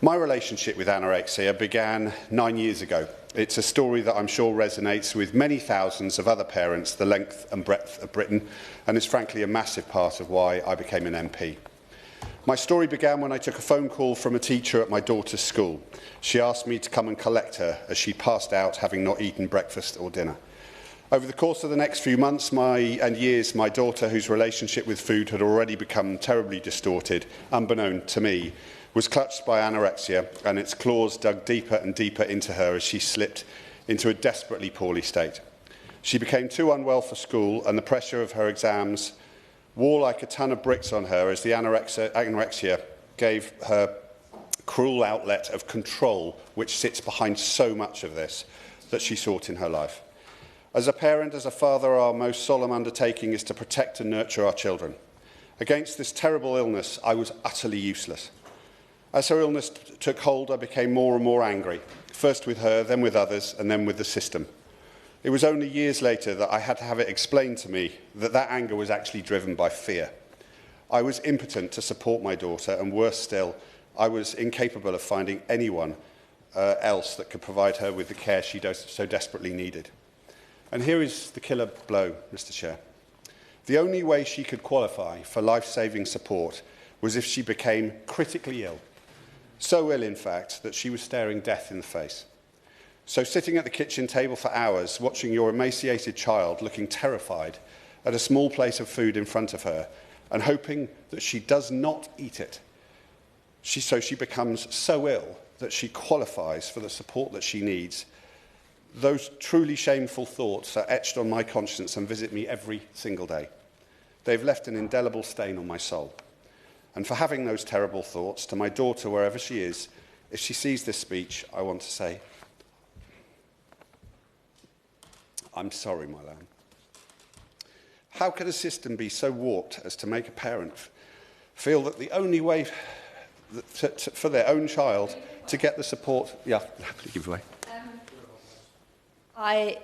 My relationship with anorexia began 9 years ago. It's a story that I'm sure resonates with many thousands of other parents the length and breadth of Britain, and is frankly a massive part of why I became an MP. My story began when I took a phone call from a teacher at my daughter's school. She asked me to come and collect her as she passed out having not eaten breakfast or dinner. Over the course of the next few months and years, my daughter, whose relationship with food had already become terribly distorted, unbeknown to me, was clutched by anorexia, and its claws dug deeper and deeper into her as she slipped into a desperately poorly state. She became too unwell for school, and the pressure of her exams wore like a ton of bricks on her as the anorexia gave her cruel outlet of control, which sits behind so much of this that she sought in her life. As a parent, as a father, our most solemn undertaking is to protect and nurture our children. Against this terrible illness, I was utterly useless. As her illness took hold, I became more and more angry, first with her, then with others, and then with the system. It was only years later that I had to have it explained to me that that anger was actually driven by fear. I was impotent to support my daughter, and worse still, I was incapable of finding anyone else that could provide her with the care she so desperately needed. And here is the killer blow, Mr Chair. The only way she could qualify for life-saving support was if she became critically ill. So ill, in fact, that she was staring death in the face. So sitting at the kitchen table for hours, watching your emaciated child looking terrified at a small plate of food in front of her and hoping that she does not eat it, she becomes so ill that she qualifies for the support that she needs, those truly shameful thoughts are etched on my conscience and visit me every single day. They've left an indelible stain on my soul. And for having those terrible thoughts, to my daughter, wherever she is, if she sees this speech, I want to say, I'm sorry, my lamb. How could a system be so warped as to make a parent feel that the only way for their own child to get the support... Yeah, happily give way. I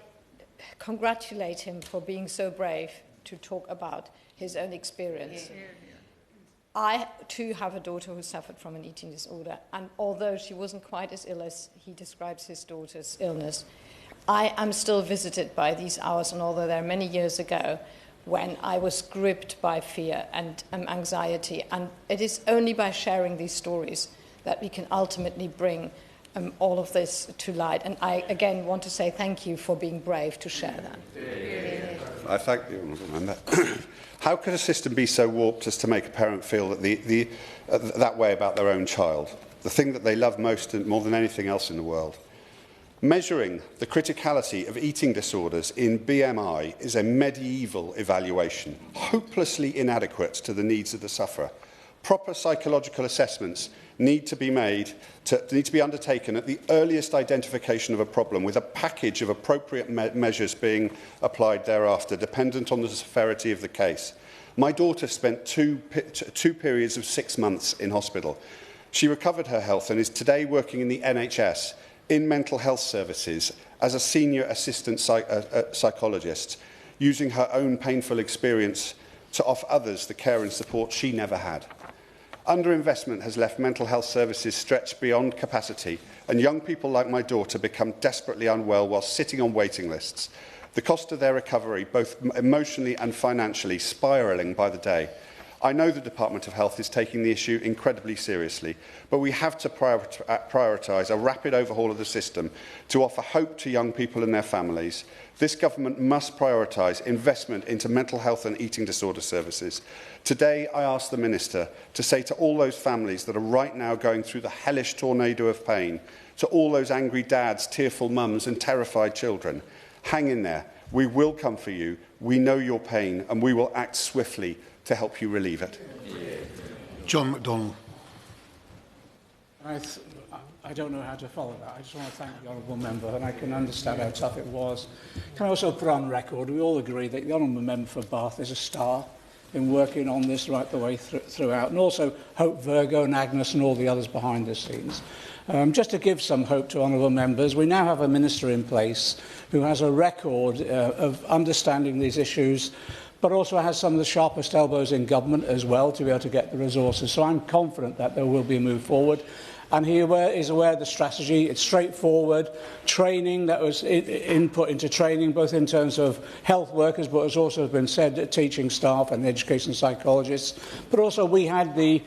congratulate him for being so brave to talk about his own experience. I, too, have a daughter who suffered from an eating disorder, and although she wasn't quite as ill as he describes his daughter's illness, I am still visited by these hours, and although they're many years ago, when I was gripped by fear and anxiety, and it is only by sharing these stories that we can ultimately bring all of this to light. And I, again, want to say thank you for being brave to share that. I thank you. How could a system be so warped as to make a parent feel that that way about their own child, the thing that they love most and more than anything else in the world? Measuring the criticality of eating disorders in BMI is a medieval evaluation, hopelessly inadequate to the needs of the sufferer. Proper psychological assessments need to be undertaken at the earliest identification of a problem, with a package of appropriate measures being applied thereafter, dependent on the severity of the case. My daughter spent two periods of 6 months in hospital. She recovered her health and is today working in the NHS in mental health services as a senior assistant psychologist, using her own painful experience to offer others the care and support she never had. Underinvestment has left mental health services stretched beyond capacity, and young people like my daughter become desperately unwell while sitting on waiting lists. The cost of their recovery, both emotionally and financially, spiralling by the day. I know the Department of Health is taking the issue incredibly seriously, but we have to prioritise a rapid overhaul of the system to offer hope to young people and their families. This government must prioritise investment into mental health and eating disorder services. Today, I ask the Minister to say to all those families that are right now going through the hellish tornado of pain, to all those angry dads, tearful mums and terrified children, hang in there. We will come for you. We know your pain, and we will act swiftly to help you relieve it. John MacDonald. I don't know how to follow that. I just want to thank the Honourable Member, and I can understand how tough it was. Can I also put on record, we all agree that the Honourable Member for Bath is a star in working on this right the way throughout, and also Hope Virgo and Agnes and all the others behind the scenes. Just to give some hope to Honourable Members, we now have a Minister in place who has a record of understanding these issues, but also has some of the sharpest elbows in government as well to be able to get the resources. So I'm confident that there will be a move forward. And he is aware of the strategy. It's straightforward. Training that was input into training, both in terms of health workers, but as also been said, teaching staff and education psychologists. But also we had the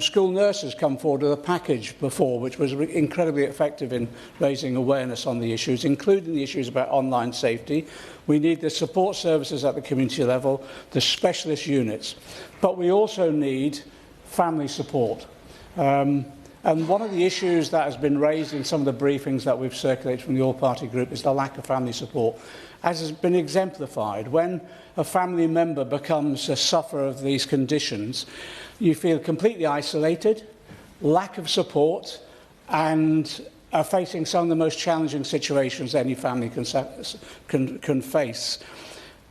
school nurses come forward with a package before, which was incredibly effective in raising awareness on the issues, including the issues about online safety. We need the support services at the community level, the specialist units. But we also need family support. And one of the issues that has been raised in some of the briefings that we've circulated from the all-party group is the lack of family support. As has been exemplified, when a family member becomes a sufferer of these conditions, you feel completely isolated, lack of support, and are facing some of the most challenging situations any family can face.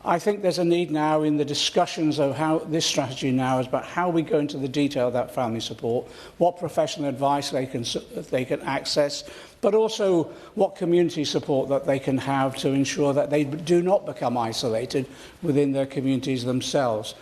I think there's a need now in the discussions of how this strategy now is about how we go into the detail of that family support, what professional advice they can access, but also what community support that they can have to ensure that they do not become isolated within their communities themselves.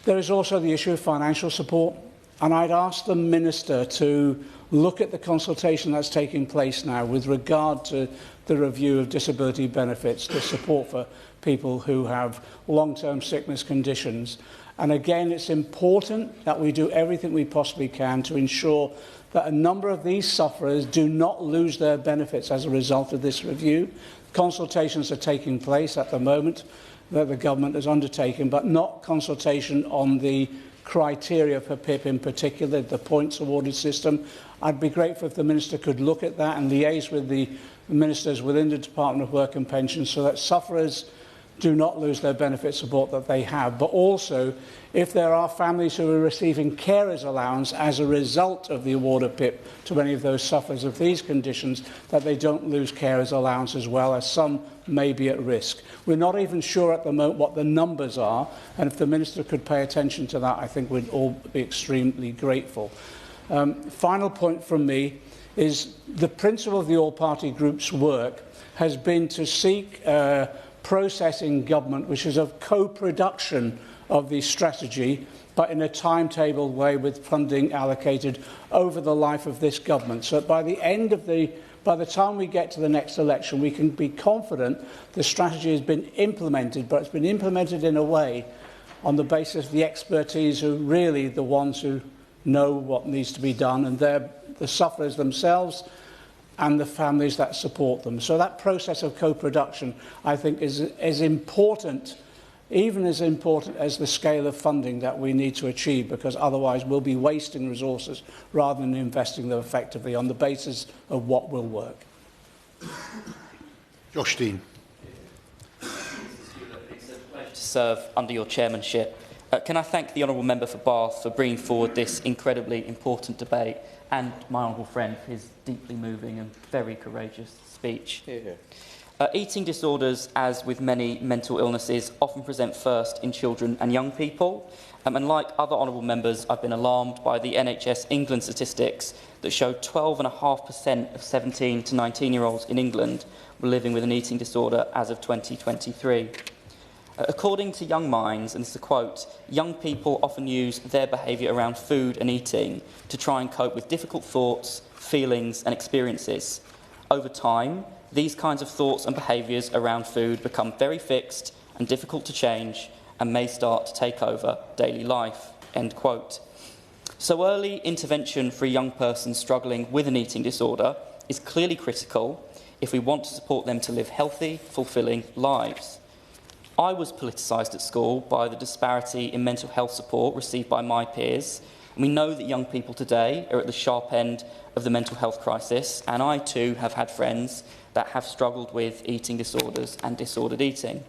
There is also the issue of financial support, and I'd ask the Minister to look at the consultation that's taking place now with regard to the review of disability benefits, the support for people who have long-term sickness conditions. And again, it's important that we do everything we possibly can to ensure that a number of these sufferers do not lose their benefits as a result of this review. Consultations are taking place at the moment that the government has undertaken, but not consultation on the criteria for PIP in particular, the points awarded system. I'd be grateful if the Minister could look at that and liaise with the ministers within the Department of Work and Pensions so that sufferers do not lose their benefit support that they have, but also if there are families who are receiving carers allowance as a result of the award of PIP to any of those sufferers of these conditions, that they don't lose carers allowance as well, as some may be at risk. We're not even sure at the moment what the numbers are, and if the Minister could pay attention to that, I think we'd all be extremely grateful. Final point from me is the principle of the all-party group's work has been to seek process in government which is of co-production of the strategy, but in a timetabled way with funding allocated over the life of this government. So by the time we get to the next election, we can be confident the strategy has been implemented, but it's been implemented in a way on the basis of the expertise who are really the ones who know what needs to be done, and they're the sufferers themselves and the families that support them. So that process of co-production, I think, is as important, even as important as the scale of funding that we need to achieve, because otherwise we'll be wasting resources rather than investing them effectively on the basis of what will work. Josh Dean. It's a pleasure to serve under your chairmanship. Can I thank the Honourable Member for Bath for bringing forward this incredibly important debate, and my honourable friend for his deeply moving and very courageous speech. Eating disorders, as with many mental illnesses, often present first in children and young people. And like other honourable members, I've been alarmed by the NHS England statistics that show 12.5% of 17 to 19-year-olds in England were living with an eating disorder as of 2023. According to Young Minds, and this is a quote, young people often use their behaviour around food and eating to try and cope with difficult thoughts, feelings and experiences. Over time, these kinds of thoughts and behaviours around food become very fixed and difficult to change and may start to take over daily life. End quote. So early intervention for a young person struggling with an eating disorder is clearly critical if we want to support them to live healthy, fulfilling lives. I was politicised at school by the disparity in mental health support received by my peers, and we know that young people today are at the sharp end of the mental health crisis, and I too have had friends that have struggled with eating disorders and disordered eating.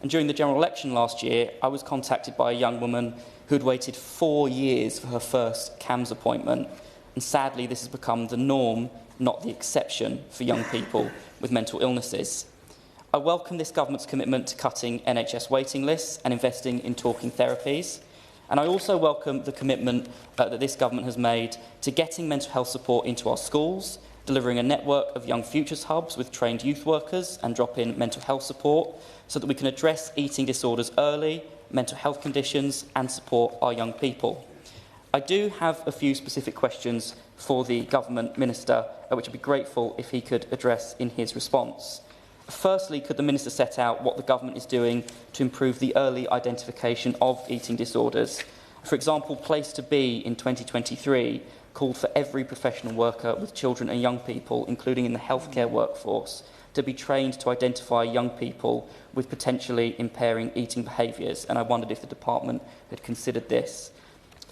And during the general election last year, I was contacted by a young woman who had waited 4 years for her first CAMHS appointment, and sadly this has become the norm, not the exception, for young people with mental illnesses. I welcome this government's commitment to cutting NHS waiting lists and investing in talking therapies. And I also welcome the commitment that this government has made to getting mental health support into our schools, delivering a network of Young Futures hubs with trained youth workers and drop-in mental health support so that we can address eating disorders early, mental health conditions and support our young people. I do have a few specific questions for the Government Minister, which I'd be grateful if he could address in his response. Firstly, could the Minister set out what the Government is doing to improve the early identification of eating disorders? For example, Place to Be in 2023 called for every professional worker with children and young people, including in the healthcare workforce, to be trained to identify young people with potentially impairing eating behaviours, and I wondered if the Department had considered this.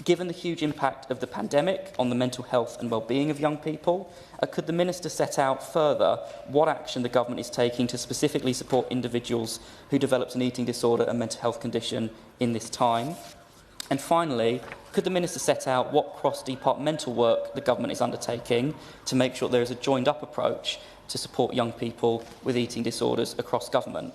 Given the huge impact of the pandemic on the mental health and well-being of young people, could the Minister set out further what action the Government is taking to specifically support individuals who developed an eating disorder and mental health condition in this time? And finally, could the Minister set out what cross-departmental work the Government is undertaking to make sure there is a joined-up approach to support young people with eating disorders across government?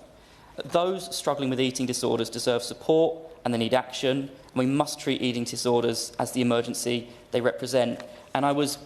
Those struggling with eating disorders deserve support and they need action, and we must treat eating disorders as the emergency they represent. And I was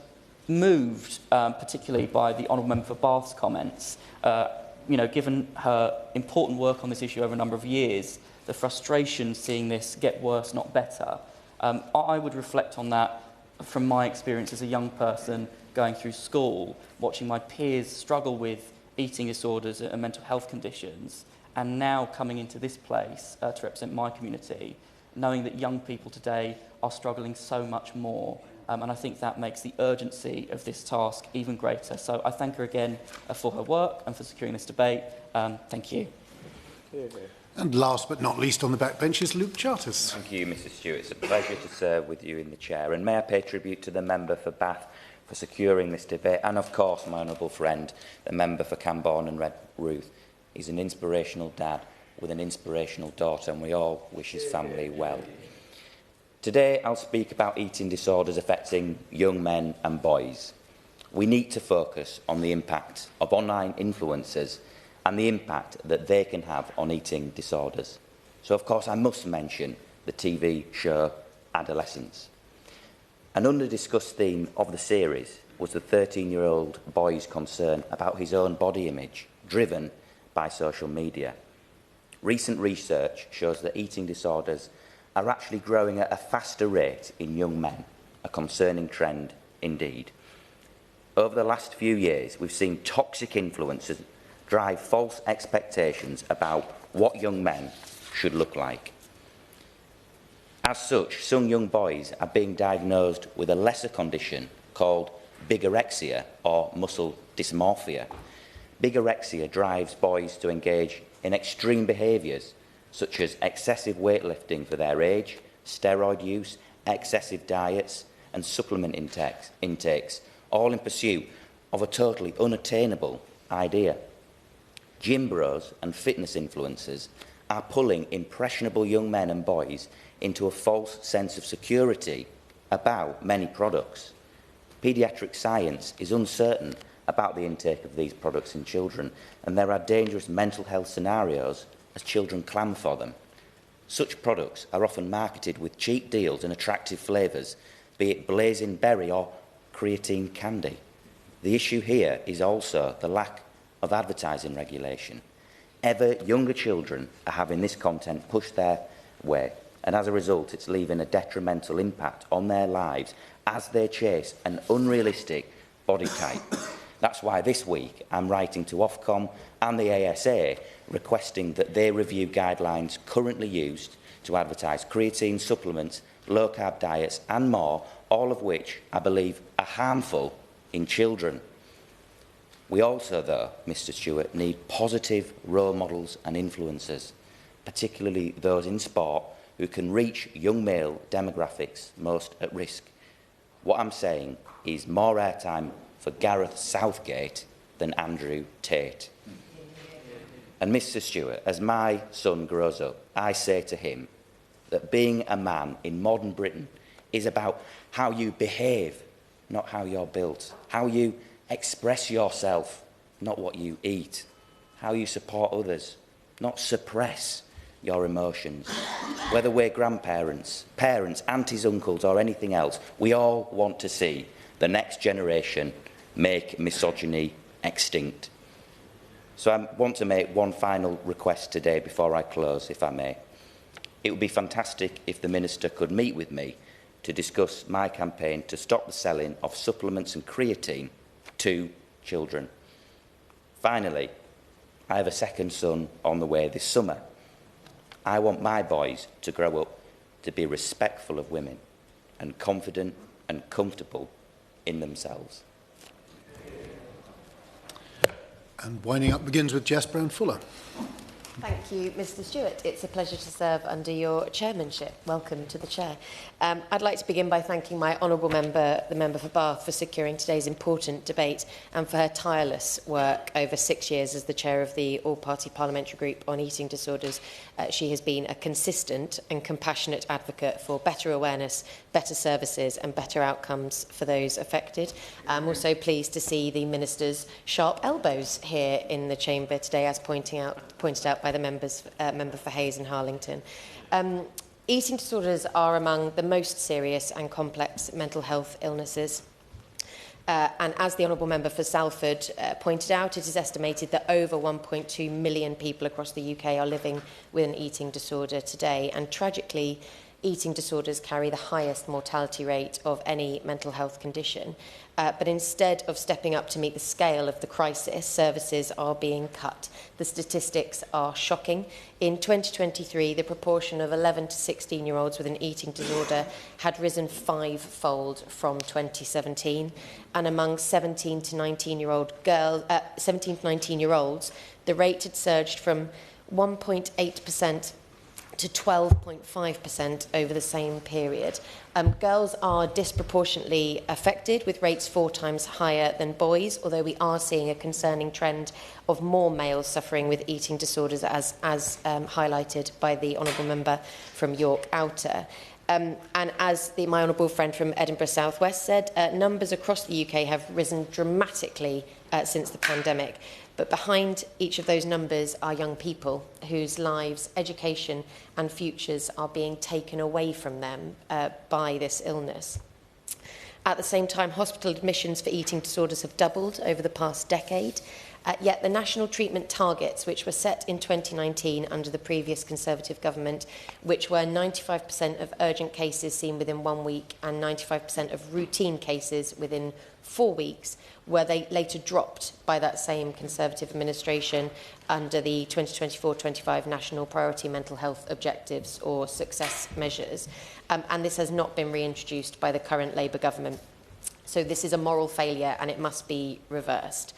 moved particularly by the Honourable Member for Bath's comments. Given her important work on this issue over a number of years, the frustration seeing this get worse, not better. I would reflect on that from my experience as a young person going through school, watching my peers struggle with eating disorders and mental health conditions, and now coming into this place to represent my community, knowing that young people today are struggling so much more. And I think that makes the urgency of this task even greater. So I thank her again for her work and for securing this debate. Thank you. And last but not least on the backbench is Luke Charters. Thank you, Mr Stewart. It's a pleasure to serve with you in the chair. And may I pay tribute to the member for Bath for securing this debate, and of course my honourable friend, the member for Camborne and Redruth. He's an inspirational dad with an inspirational daughter, and we all wish his family well. Today I'll speak about eating disorders affecting young men and boys. We need to focus on the impact of online influencers and the impact that they can have on eating disorders. So, of course, I must mention the TV show Adolescence. An under-discussed theme of the series was the 13-year-old boy's concern about his own body image, driven by social media. Recent research shows that eating disorders are actually growing at a faster rate in young men, a concerning trend indeed. Over the last few years, we've seen toxic influencers drive false expectations about what young men should look like. As such, some young boys are being diagnosed with a lesser condition called bigorexia or muscle dysmorphia. Bigorexia drives boys to engage in extreme behaviours such as excessive weightlifting for their age, steroid use, excessive diets and supplement intakes, all in pursuit of a totally unattainable idea. Gym bros and fitness influencers are pulling impressionable young men and boys into a false sense of security about many products. Paediatric science is uncertain about the intake of these products in children, and there are dangerous mental health scenarios as children clamour for them. Such products are often marketed with cheap deals and attractive flavours, be it blazing berry or creatine candy. The issue here is also the lack of advertising regulation. Ever younger children are having this content pushed their way, and as a result it's leaving a detrimental impact on their lives as they chase an unrealistic body type. That's why this week I'm writing to Ofcom and the ASA requesting that they review guidelines currently used to advertise creatine supplements, low-carb diets and more, all of which I believe are harmful in children. We also, though, Mr Stewart, need positive role models and influencers, particularly those in sport who can reach young male demographics most at risk. What I'm saying is more airtime for Gareth Southgate than Andrew Tate. And Mr Stewart, as my son grows up, I say to him that being a man in modern Britain is about how you behave, not how you're built, how you express yourself, not what you eat, how you support others, not suppress your emotions. Whether we're grandparents, parents, aunties, uncles or anything else, we all want to see the next generation make misogyny extinct. So I want to make one final request today before I close, if I may. It would be fantastic if the Minister could meet with me to discuss my campaign to stop the selling of supplements and creatine to children. Finally, I have a second son on the way this summer. I want my boys to grow up to be respectful of women and confident and comfortable in themselves. And winding up begins with Jess Brown-Fuller. Thank you, Mr Stewart. It's a pleasure to serve under your chairmanship. Welcome to the chair. I'd like to begin by thanking my honourable member, the member for Bath, for securing today's important debate and for her tireless work over 6 years as the chair of the all-party parliamentary group on eating disorders. She has been a consistent and compassionate advocate for better awareness, better services and better outcomes for those affected. I'm also pleased to see the Minister's sharp elbows here in the chamber today, as pointed out by the member for Hayes and Harlington. Eating disorders are among the most serious and complex mental health illnesses. And as the Honourable Member for Salford pointed out, it is estimated that over 1.2 million people across the UK are living with an eating disorder today. And tragically, eating disorders carry the highest mortality rate of any mental health condition. But instead of stepping up to meet the scale of the crisis, services are being cut. The statistics are shocking. In 2023, the proportion of 11 to 16-year-olds with an eating disorder had risen 5-fold from 2017. And among 17 to 19-year-olds, the rate had surged from 1.8% to 12.5% over the same period. Girls are disproportionately affected, with rates 4 times higher than boys, although we are seeing a concerning trend of more males suffering with eating disorders, as highlighted by the Honourable Member from York Outer. And as my honourable friend from Edinburgh South West said, numbers across the UK have risen dramatically since the pandemic. But behind each of those numbers are young people whose lives, education and futures are being taken away from them by this illness. At the same time, hospital admissions for eating disorders have doubled over the past decade. Yet the national treatment targets, which were set in 2019 under the previous Conservative government, which were 95% of urgent cases seen within 1 week and 95% of routine cases within 4 weeks, were they later dropped by that same Conservative administration under the 2024-25 National Priority Mental Health Objectives or Success Measures. And this has not been reintroduced by the current Labour government. So this is a moral failure and it must be reversed.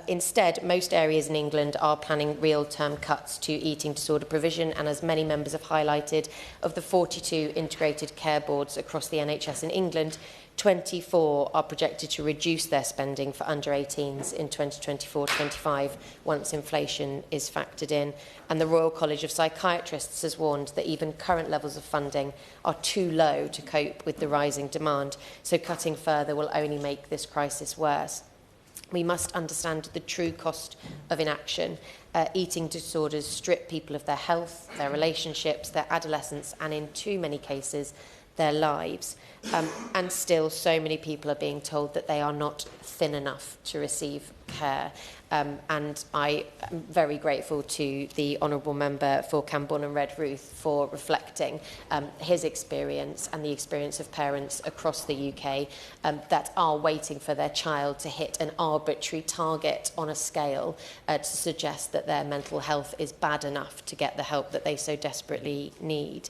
Instead, most areas in England are planning real-term cuts to eating disorder provision, and as many members have highlighted, of the 42 integrated care boards across the NHS in England, 24 are projected to reduce their spending for under 18s in 2024-25 once inflation is factored in. And the Royal College of Psychiatrists has warned that even current levels of funding are too low to cope with the rising demand, so cutting further will only make this crisis worse. We must understand the true cost of inaction. Eating disorders strip people of their health, their relationships, their adolescence, and in too many cases, their lives. And still, so many people are being told that they are not thin enough to receive care. And I am very grateful to the Honourable Member for Camborne and Redruth for reflecting his experience and the experience of parents across the UK that are waiting for their child to hit an arbitrary target on a scale to suggest that their mental health is bad enough to get the help that they so desperately need.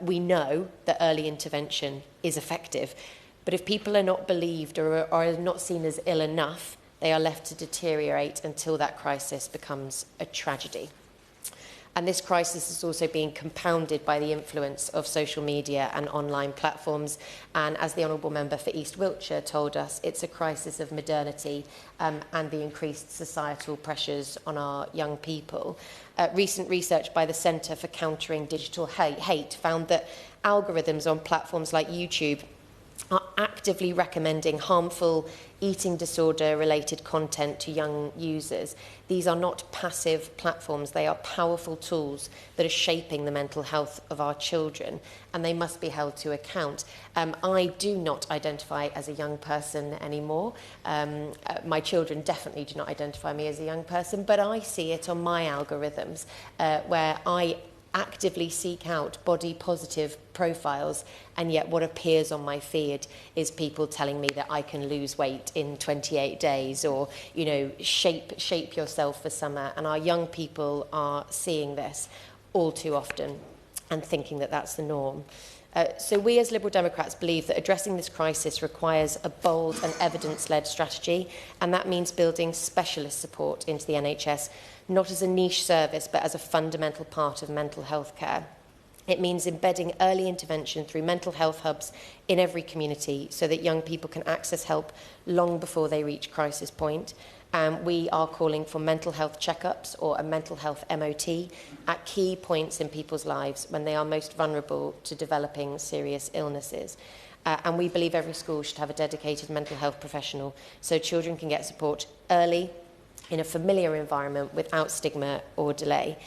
We know that early intervention is effective, but if people are not believed or are not seen as ill enough, they are left to deteriorate until that crisis becomes a tragedy. And this crisis is also being compounded by the influence of social media and online platforms. And as the Honourable Member for East Wiltshire told us, it's a crisis of modernity and the increased societal pressures on our young people. Recent research by the Centre for Countering Digital Hate found that algorithms on platforms like YouTube are actively recommending harmful eating disorder-related content to young users. These are not passive platforms, they are powerful tools that are shaping the mental health of our children, and they must be held to account. I do not identify as a young person anymore. My children definitely do not identify me as a young person, but I see it on my algorithms, where I actively seek out body positive profiles, and yet what appears on my feed is people telling me that I can lose weight in 28 days or, you know, shape yourself for summer. And our young people are seeing this all too often and thinking that that's the norm. So we as Liberal Democrats believe that addressing this crisis requires a bold and evidence-led strategy, and that means building specialist support into the NHS, not as a niche service, but as a fundamental part of mental health care. It means embedding early intervention through mental health hubs in every community so that young people can access help long before they reach crisis point. We are calling for mental health checkups or a mental health MOT at key points in people's lives when they are most vulnerable to developing serious illnesses. And we believe every school should have a dedicated mental health professional so children can get support early in a familiar environment without stigma or delay.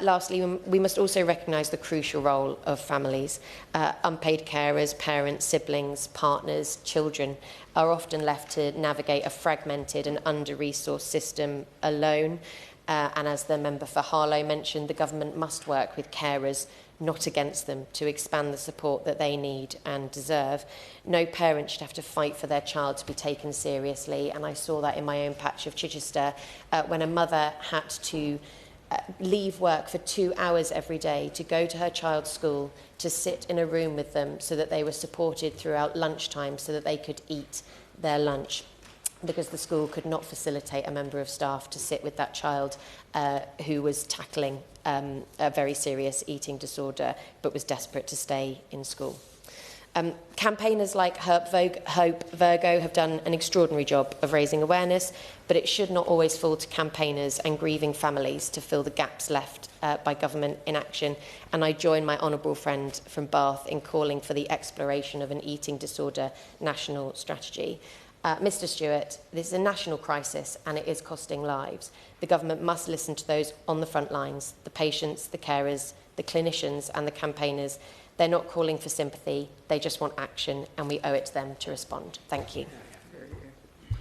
Lastly, we must also recognise the crucial role of families. Unpaid carers, parents, siblings, partners, children are often left to navigate a fragmented and under-resourced system alone. And as the member for Harlow mentioned, the government must work with carers, not against them, to expand the support that they need and deserve. No parent should have to fight for their child to be taken seriously, and I saw that in my own patch of Chichester when a mother had to leave work for 2 hours every day to go to her child's school, to sit in a room with them so that they were supported throughout lunchtime so that they could eat their lunch. because the school could not facilitate a member of staff to sit with that child who was tackling a very serious eating disorder but was desperate to stay in school. Campaigners like Hope Virgo have done an extraordinary job of raising awareness, but it should not always fall to campaigners and grieving families to fill the gaps left by government inaction. And I join my honourable friend from Bath in calling for the exploration of an eating disorder national strategy. Mr Stewart, this is a national crisis and it is costing lives. The government must listen to those on the front lines, the patients, the carers, the clinicians and the campaigners. They're not calling for sympathy, they just want action, and we owe it to them to respond. Thank you.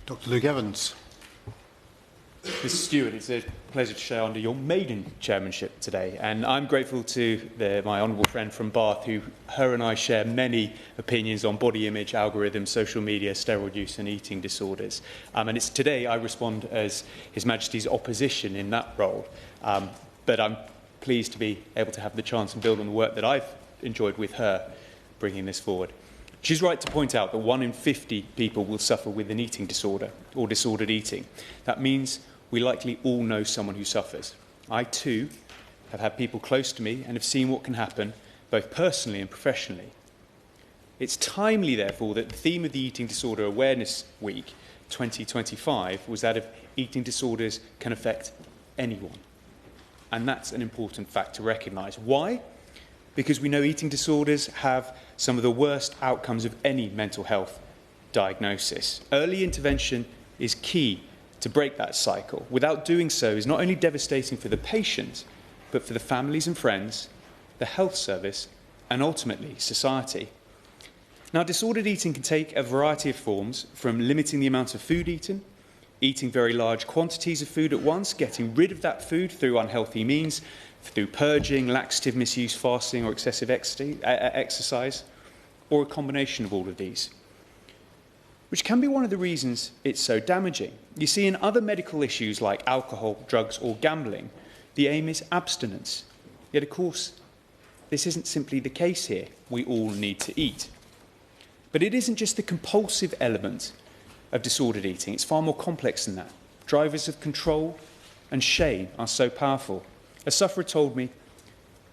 Dr. Luke Evans. Mr Stewart, it's a pleasure to share under your maiden chairmanship today, and I'm grateful to my honourable friend from Bath, her and I share many opinions on body image, algorithms, social media, steroid use and eating disorders. And it's today I respond as His Majesty's opposition in that role, but I'm pleased to be able to have the chance and build on the work that I've enjoyed with her bringing this forward. She's right to point out that 1 in 50 people will suffer with an eating disorder or disordered eating. That means we likely all know someone who suffers. I too have had people close to me and have seen what can happen both personally and professionally. It's timely, therefore, that the theme of the Eating Disorder Awareness Week 2025 was that of eating disorders can affect anyone. And that's an important fact to recognise. Why? Because we know eating disorders have some of the worst outcomes of any mental health diagnosis. Early intervention is key to break that cycle. Without doing so is not only devastating for the patient, but for the families and friends, the health service, and ultimately society. Now, disordered eating can take a variety of forms, from limiting the amount of food eaten, eating very large quantities of food at once, getting rid of that food through unhealthy means, through purging, laxative misuse, fasting or excessive exercise, or a combination of all of these, which can be one of the reasons it's so damaging. You see, in other medical issues like alcohol, drugs or gambling, the aim is abstinence. Yet, of course, this isn't simply the case here. We all need to eat. But it isn't just the compulsive element of disordered eating. It's far more complex than that. Drivers of control and shame are so powerful. A sufferer told me,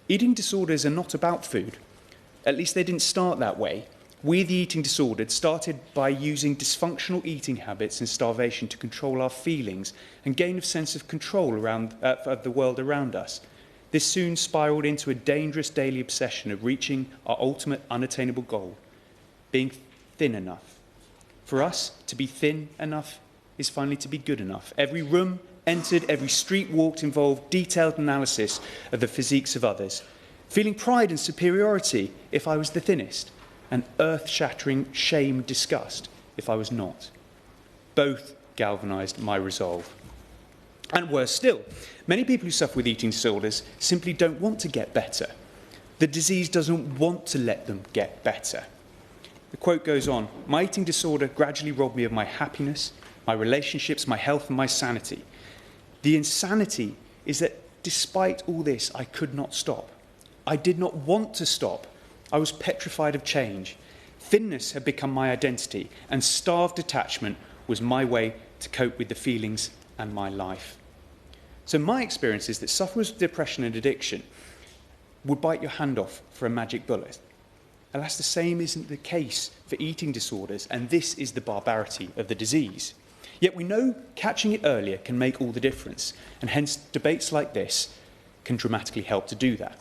eating disorders are not about food. At least they didn't start that way. We, the eating disordered, started by using dysfunctional eating habits and starvation to control our feelings and gain a sense of control of the world around us. This soon spiralled into a dangerous daily obsession of reaching our ultimate unattainable goal, being thin enough. For us, to be thin enough is finally to be good enough. Every room entered, every street walked involved detailed analysis of the physiques of others, feeling pride and superiority if I was the thinnest, and earth-shattering shame, disgust if I was not. Both galvanised my resolve. And worse still, many people who suffer with eating disorders simply don't want to get better. The disease doesn't want to let them get better. The quote goes on, "My eating disorder gradually robbed me of my happiness, my relationships, my health and my sanity. The insanity is that despite all this, I could not stop. I did not want to stop. I was petrified of change. Thinness had become my identity, and starved attachment was my way to cope with the feelings and my life." So my experience is that sufferers of depression and addiction would bite your hand off for a magic bullet. Alas, the same isn't the case for eating disorders, and this is the barbarity of the disease. Yet we know catching it earlier can make all the difference, and hence debates like this can dramatically help to do that.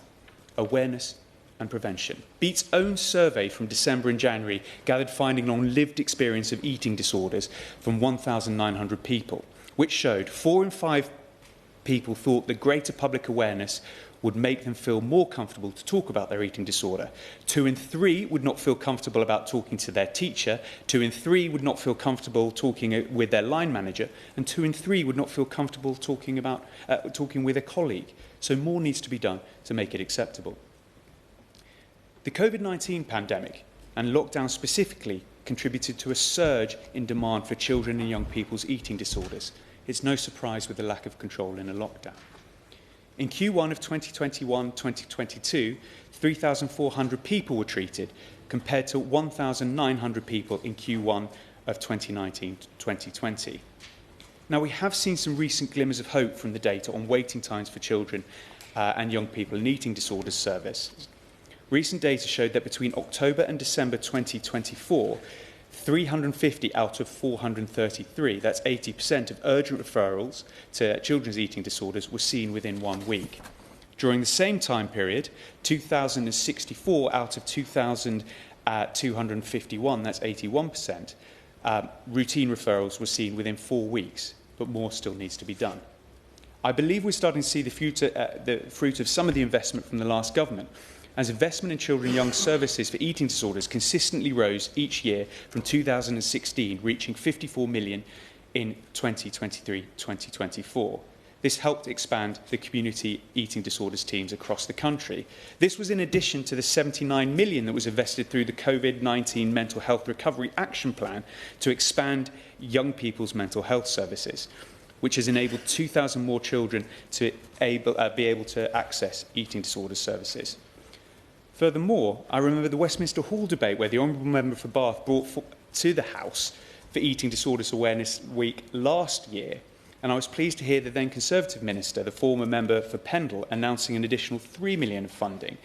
Awareness and prevention. Beat's own survey from December and January gathered findings on lived experience of eating disorders from 1,900 people, which showed 4 in 5 people thought that greater public awareness would make them feel more comfortable to talk about their eating disorder. 2 in 3 would not feel comfortable about talking to their teacher. 2 in 3 would not feel comfortable talking with their line manager. And 2 in 3 would not feel comfortable talking with a colleague. So more needs to be done to make it acceptable. The COVID-19 pandemic, and lockdown specifically, contributed to a surge in demand for children and young people's eating disorders. It's no surprise with the lack of control in a lockdown. In Q1 of 2021-2022, 3,400 people were treated, compared to 1,900 people in Q1 of 2019-2020. Now, we have seen some recent glimmers of hope from the data on waiting times for children and young people in eating disorders service. Recent data showed that between October and December 2024, 350 out of 433, that's 80% of urgent referrals to children's eating disorders, were seen within 1 week. During the same time period, 2,064 out of 2,251, that's 81%, routine referrals were seen within 4 weeks, but more still needs to be done. I believe we're starting to see the fruit of some of the investment from the last government, as investment in children and young services for eating disorders consistently rose each year from 2016, reaching 54 million in 2023-2024. This helped expand the community eating disorders teams across the country. This was in addition to the 79 million that was invested through the COVID-19 Mental Health Recovery Action Plan to expand young people's mental health services, which has enabled 2,000 more children to be able to access eating disorders services. Furthermore, I remember the Westminster Hall debate where the Honourable Member for Bath brought to the House for Eating Disorders Awareness Week last year, and I was pleased to hear the then Conservative Minister, the former member for Pendle, announcing an additional 3 million of funding,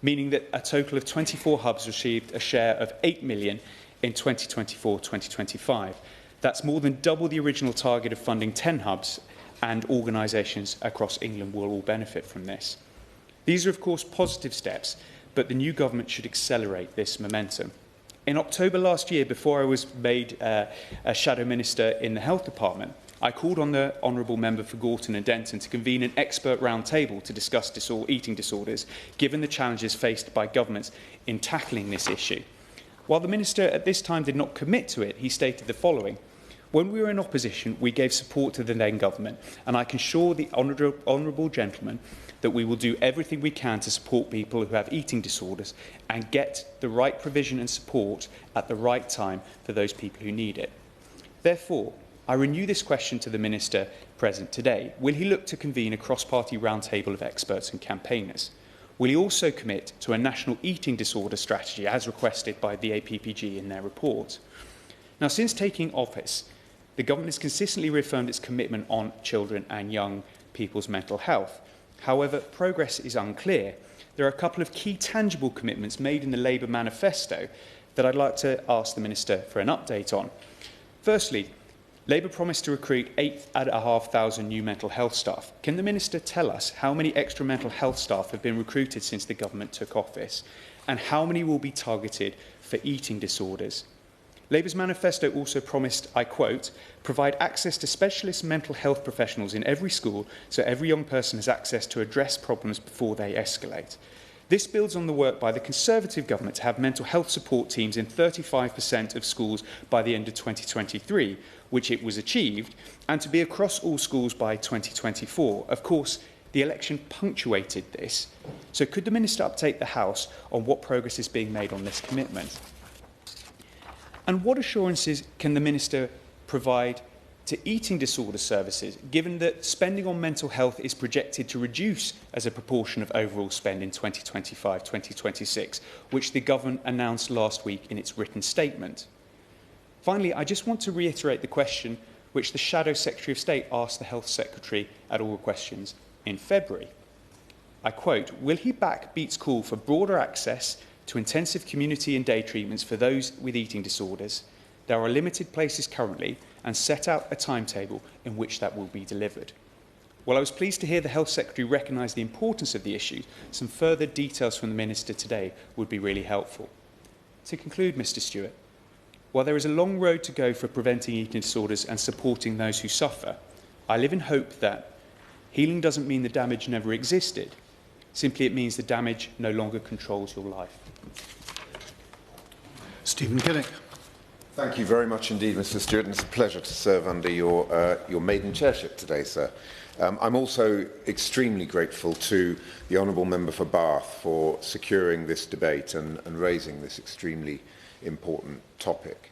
meaning that a total of 24 hubs received a share of 8 million in 2024-2025. That's more than double the original target of funding 10 hubs, and organisations across England will all benefit from this. These are, of course, positive steps, but the new government should accelerate this momentum. In October last year, before I was made a Shadow Minister in the Health Department, I called on the Honourable Member for Gorton and Denton to convene an expert roundtable to discuss eating disorders, given the challenges faced by governments in tackling this issue. While the Minister at this time did not commit to it, he stated the following: "When we were in opposition, we gave support to the then government, and I can assure the honourable gentleman that we will do everything we can to support people who have eating disorders and get the right provision and support at the right time for those people who need it." Therefore, I renew this question to the Minister present today. Will he look to convene a cross-party roundtable of experts and campaigners? Will he also commit to a national eating disorder strategy as requested by the APPG in their report? Now, since taking office, the government has consistently reaffirmed its commitment on children and young people's mental health. However, progress is unclear. There are a couple of key tangible commitments made in the Labour manifesto that I'd like to ask the Minister for an update on. Firstly, Labour promised to recruit 8,500 new mental health staff. Can the Minister tell us how many extra mental health staff have been recruited since the government took office, and how many will be targeted for eating disorders? Labour's manifesto also promised, I quote, "provide access to specialist mental health professionals in every school so every young person has access to address problems before they escalate." This builds on the work by the Conservative government to have mental health support teams in 35% of schools by the end of 2023, which it was achieved, and to be across all schools by 2024. Of course, the election punctuated this. So could the Minister update the House on what progress is being made on this commitment? And what assurances can the Minister provide to eating disorder services, given that spending on mental health is projected to reduce as a proportion of overall spend in 2025-2026, which the government announced last week in its written statement? Finally, I just want to reiterate the question which the Shadow Secretary of State asked the Health Secretary at Oral Questions in February. I quote, "Will he back Beat's call for broader access to intensive community and day treatments for those with eating disorders? There are limited places currently, and set out a timetable in which that will be delivered." Well, I was pleased to hear the Health Secretary recognise the importance of the issue. Some further details from the Minister today would be really helpful. To conclude, Mr Stewart, while there is a long road to go for preventing eating disorders and supporting those who suffer, I live in hope that healing doesn't mean the damage never existed. Simply it means the damage no longer controls your life. Stephen Kinnock. Thank you very much indeed, Mr Stewart, and it's a pleasure to serve under your maiden chairship today, sir. I'm also extremely grateful to the Honourable Member for Bath for securing this debate and raising this extremely important topic.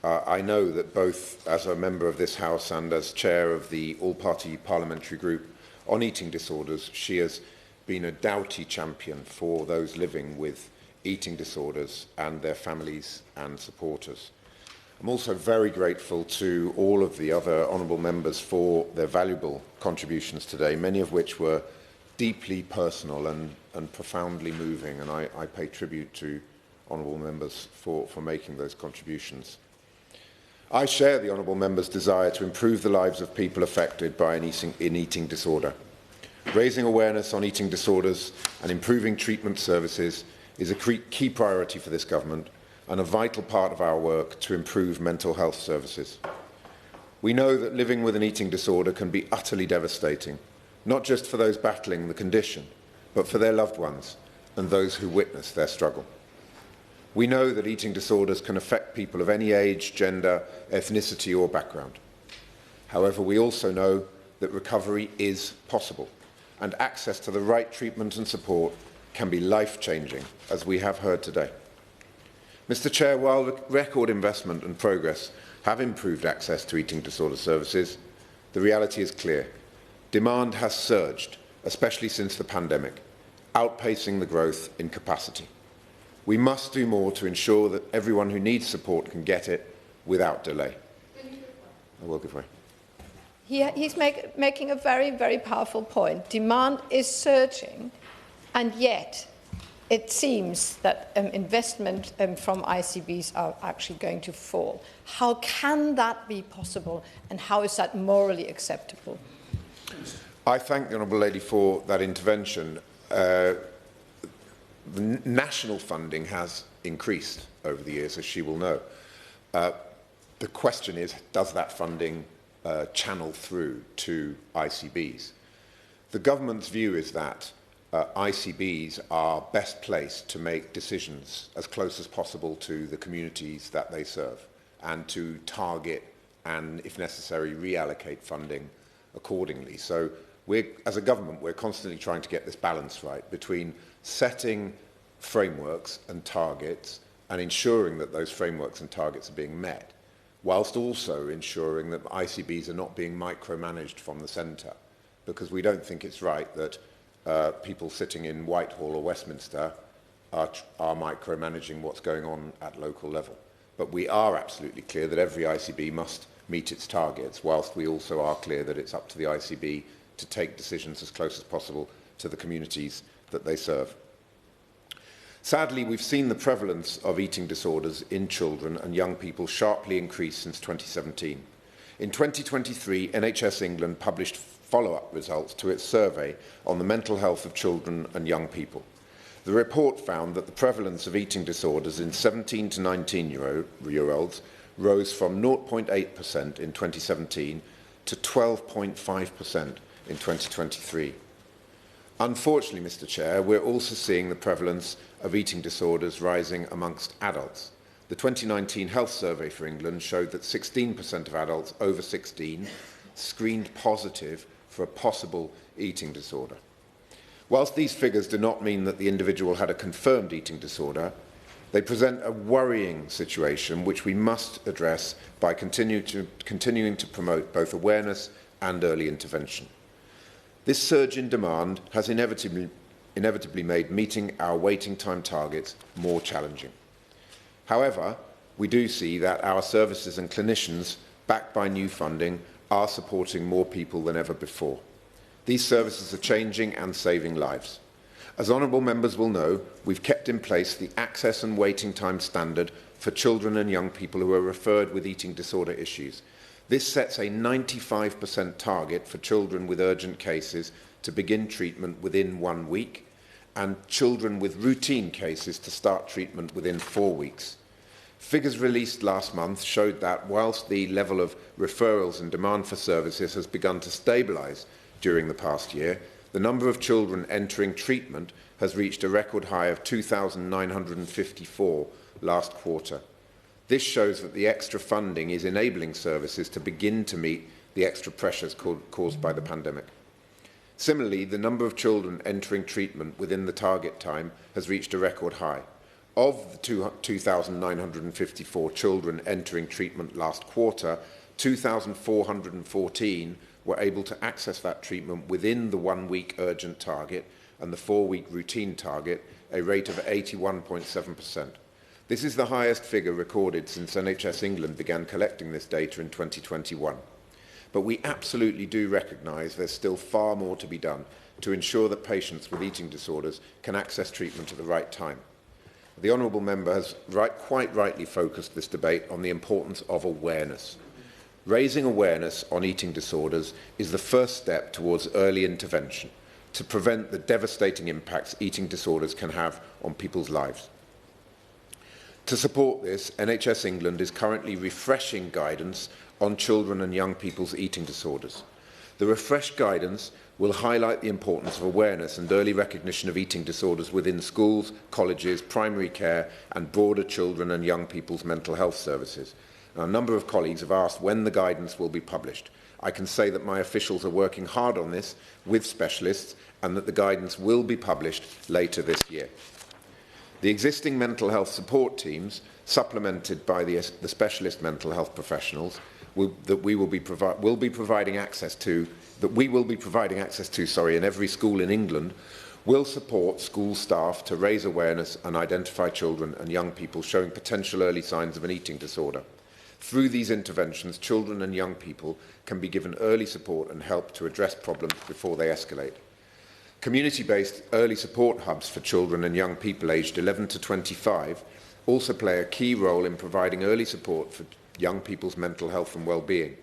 I know that both as a member of this House and as chair of the all-party parliamentary group on eating disorders, she has been a doughty champion for those living with eating disorders and their families and supporters. I'm also very grateful to all of the other honourable members for their valuable contributions today, many of which were deeply personal and profoundly moving, and I pay tribute to honourable members for making those contributions. I share the honourable members' desire to improve the lives of people affected by an eating disorder. Raising awareness on eating disorders and improving treatment services is a key priority for this government and a vital part of our work to improve mental health services. We know that living with an eating disorder can be utterly devastating, not just for those battling the condition, but for their loved ones and those who witness their struggle. We know that eating disorders can affect people of any age, gender, ethnicity or background. However, we also know that recovery is possible, and access to the right treatment and support can be life-changing, as we have heard today. Mr. Chair, while record investment and progress have improved access to eating disorder services, the reality is clear. Demand has surged, especially since the pandemic, outpacing the growth in capacity. We must do more to ensure that everyone who needs support can get it without delay. I will give way. He's making a very, very powerful point. Demand is surging, and yet it seems that investment from ICBs are actually going to fall. How can that be possible, and how is that morally acceptable? I thank the Honourable Lady for that intervention. The national funding has increased over the years, as she will know. The question is, does that funding channel through to ICBs? The government's view is that ICBs are best placed to make decisions as close as possible to the communities that they serve and to target and, if necessary, reallocate funding accordingly. So as a government, we're constantly trying to get this balance right between setting frameworks and targets and ensuring that those frameworks and targets are being met, whilst also ensuring that ICBs are not being micromanaged from the centre, because we don't think it's right that people sitting in Whitehall or Westminster are micromanaging what's going on at local level. But we are absolutely clear that every ICB must meet its targets, whilst we also are clear that it's up to the ICB to take decisions as close as possible to the communities that they serve. Sadly, we've seen the prevalence of eating disorders in children and young people sharply increase since 2017. In 2023, NHS England published follow-up results to its survey on the mental health of children and young people. The report found that the prevalence of eating disorders in 17 to 19-year-olds rose from 0.8% in 2017 to 12.5% in 2023. Unfortunately, Mr. Chair, we're also seeing the prevalence of eating disorders rising amongst adults. The 2019 Health Survey for England showed that 16% of adults over 16 screened positive for a possible eating disorder. Whilst these figures do not mean that the individual had a confirmed eating disorder, they present a worrying situation which we must address by continuing to promote both awareness and early intervention. This surge in demand has inevitably made meeting our waiting time targets more challenging. However, we do see that our services and clinicians, backed by new funding, are supporting more people than ever before. These services are changing and saving lives. As honourable members will know, we've kept in place the access and waiting time standard for children and young people who are referred with eating disorder issues. This sets a 95% target for children with urgent cases to begin treatment within 1 week, and children with routine cases to start treatment within 4 weeks. Figures released last month showed that whilst the level of referrals and demand for services has begun to stabilise during the past year, the number of children entering treatment has reached a record high of 2,954 last quarter. This shows that the extra funding is enabling services to begin to meet the extra pressures caused by the pandemic. Similarly, the number of children entering treatment within the target time has reached a record high. Of the 2,954 children entering treatment last quarter, 2,414 were able to access that treatment within the 1 week urgent target and the 4 week routine target, a rate of 81.7%. This is the highest figure recorded since NHS England began collecting this data in 2021. But we absolutely do recognise there's still far more to be done to ensure that patients with eating disorders can access treatment at the right time. The Honourable Member has quite rightly focused this debate on the importance of awareness. Raising awareness on eating disorders is the first step towards early intervention to prevent the devastating impacts eating disorders can have on people's lives. To support this, NHS England is currently refreshing guidance on children and young people's eating disorders. The refreshed guidance will highlight the importance of awareness and early recognition of eating disorders within schools, colleges, primary care and broader children and young people's mental health services. Now, a number of colleagues have asked when the guidance will be published. I can say that my officials are working hard on this with specialists and that the guidance will be published later this year. The existing mental health support teams, supplemented by the specialist mental health professionals, we will be providing access to in every school in England, will support school staff to raise awareness and identify children and young people showing potential early signs of an eating disorder. Through these interventions, children and young people can be given early support and help to address problems before they escalate. Community-based early support hubs for children and young people aged 11 to 25 also play a key role in providing early support for young people's mental health and well-being.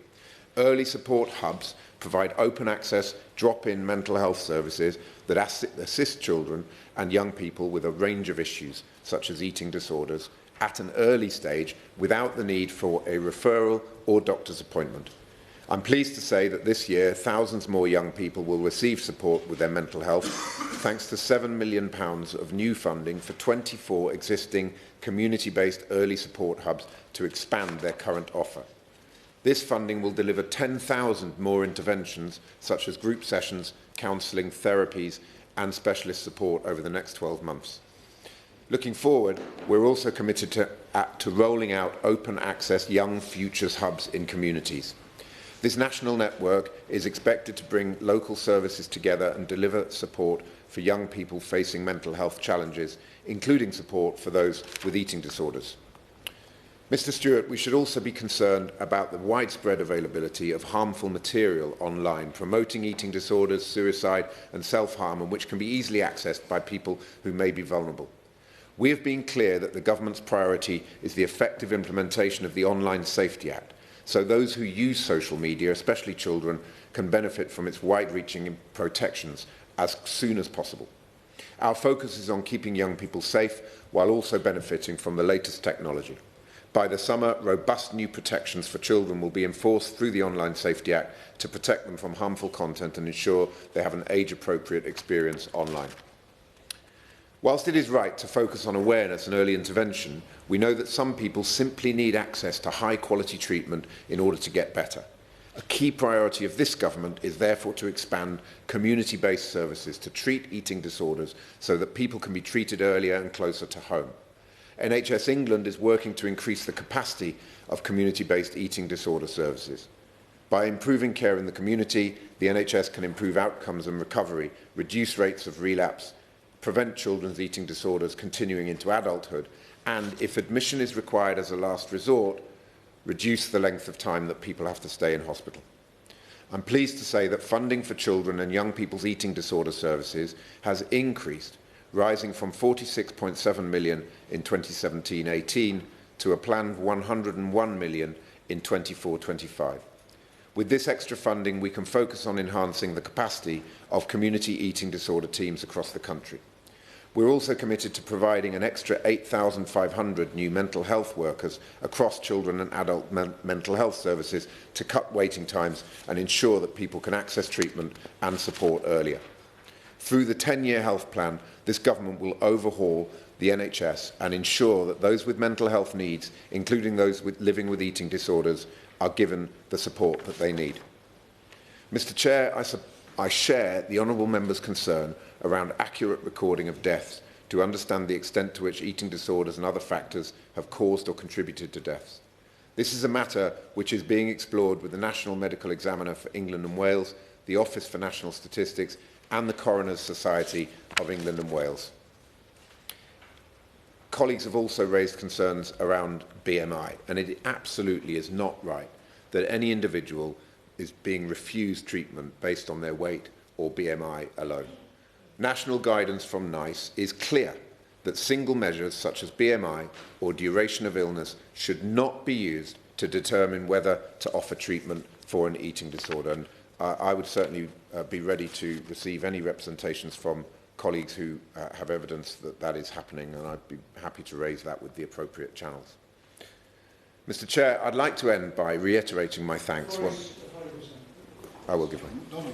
Early support hubs provide open access, drop-in mental health services that assist children and young people with a range of issues, such as eating disorders, at an early stage without the need for a referral or doctor's appointment. I'm pleased to say that this year, thousands more young people will receive support with their mental health, thanks to £7 million of new funding for 24 existing community-based early support hubs to expand their current offer. This funding will deliver 10,000 more interventions, such as group sessions, counselling, therapies and specialist support over the next 12 months. Looking forward, we're also committed to rolling out open access Young Futures hubs in communities. This national network is expected to bring local services together and deliver support for young people facing mental health challenges, including support for those with eating disorders. Mr. Stewart, we should also be concerned about the widespread availability of harmful material online, promoting eating disorders, suicide and self-harm, and which can be easily accessed by people who may be vulnerable. We have been clear that the government's priority is the effective implementation of the Online Safety Act, so those who use social media, especially children, can benefit from its wide-reaching protections as soon as possible. Our focus is on keeping young people safe while also benefiting from the latest technology. By the summer, robust new protections for children will be enforced through the Online Safety Act to protect them from harmful content and ensure they have an age-appropriate experience online. Whilst it is right to focus on awareness and early intervention, we know that some people simply need access to high-quality treatment in order to get better. A key priority of this government is therefore to expand community-based services to treat eating disorders so that people can be treated earlier and closer to home. NHS England is working to increase the capacity of community-based eating disorder services. By improving care in the community, the NHS can improve outcomes and recovery, reduce rates of relapse, prevent children's eating disorders continuing into adulthood, and, if admission is required as a last resort, reduce the length of time that people have to stay in hospital. I'm pleased to say that funding for children and young people's eating disorder services has increased, rising from £46.7 million in 2017-18 to a planned £101 million in 24-25. With this extra funding, we can focus on enhancing the capacity of community eating disorder teams across the country. We're also committed to providing an extra 8,500 new mental health workers across children and adult mental health services to cut waiting times and ensure that people can access treatment and support earlier. Through the 10-year health plan, this government will overhaul the NHS and ensure that those with mental health needs, including those living with eating disorders, are given the support that they need. Mr. Chair, I share the honourable member's concern around accurate recording of deaths to understand the extent to which eating disorders and other factors have caused or contributed to deaths. This is a matter which is being explored with the National Medical Examiner for England and Wales, the Office for National Statistics and the Coroners Society of England and Wales. colleagues have also raised concerns around BMI, and it absolutely is not right that any individual is being refused treatment based on their weight or BMI alone. National guidance from NICE is clear that single measures such as BMI or duration of illness should not be used to determine whether to offer treatment for an eating disorder. And I would certainly be ready to receive any representations from colleagues who have evidence that that is happening, and I'd be happy to raise that with the appropriate channels. Mr. Chair, I'd like to end by reiterating my thanks. I will give way.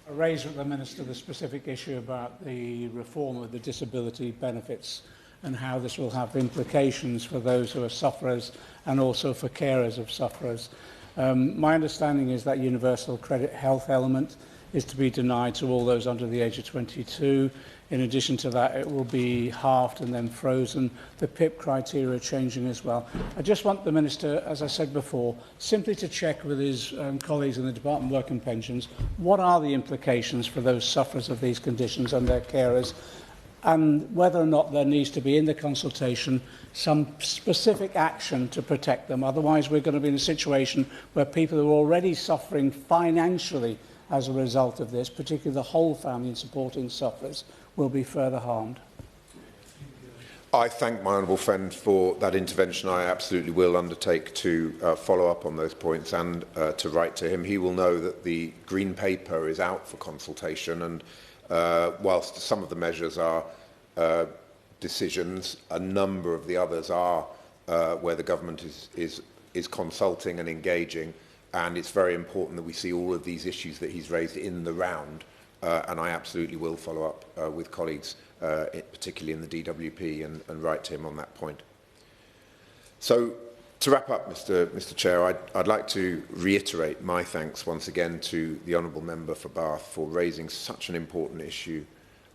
I raised with the Minister the specific issue about the reform of the disability benefits and how this will have implications for those who are sufferers and also for carers of sufferers. My understanding is that universal credit health element is to be denied to all those under the age of 22. In addition to that, it will be halved and then frozen. The PIP criteria are changing as well. I just want the Minister, as I said before, simply to check with his colleagues in the Department of Work and Pensions, what are the implications for those sufferers of these conditions and their carers, and whether or not there needs to be in the consultation some specific action to protect them. Otherwise, we're going to be in a situation where people who are already suffering financially as a result of this, particularly the whole family and supporting sufferers, will be further harmed. I thank my honourable friend for that intervention. I absolutely will undertake to follow up on those points and to write to him. He will know that the Green Paper is out for consultation, and whilst some of the measures are decisions, a number of the others are where the government is consulting and engaging, and it's very important that we see all of these issues that he's raised in the round, and I absolutely will follow up with colleagues, particularly in the DWP, and write to him on that point. So, to wrap up, Mr. Chair, I'd like to reiterate my thanks once again to the Honourable Member for Bath for raising such an important issue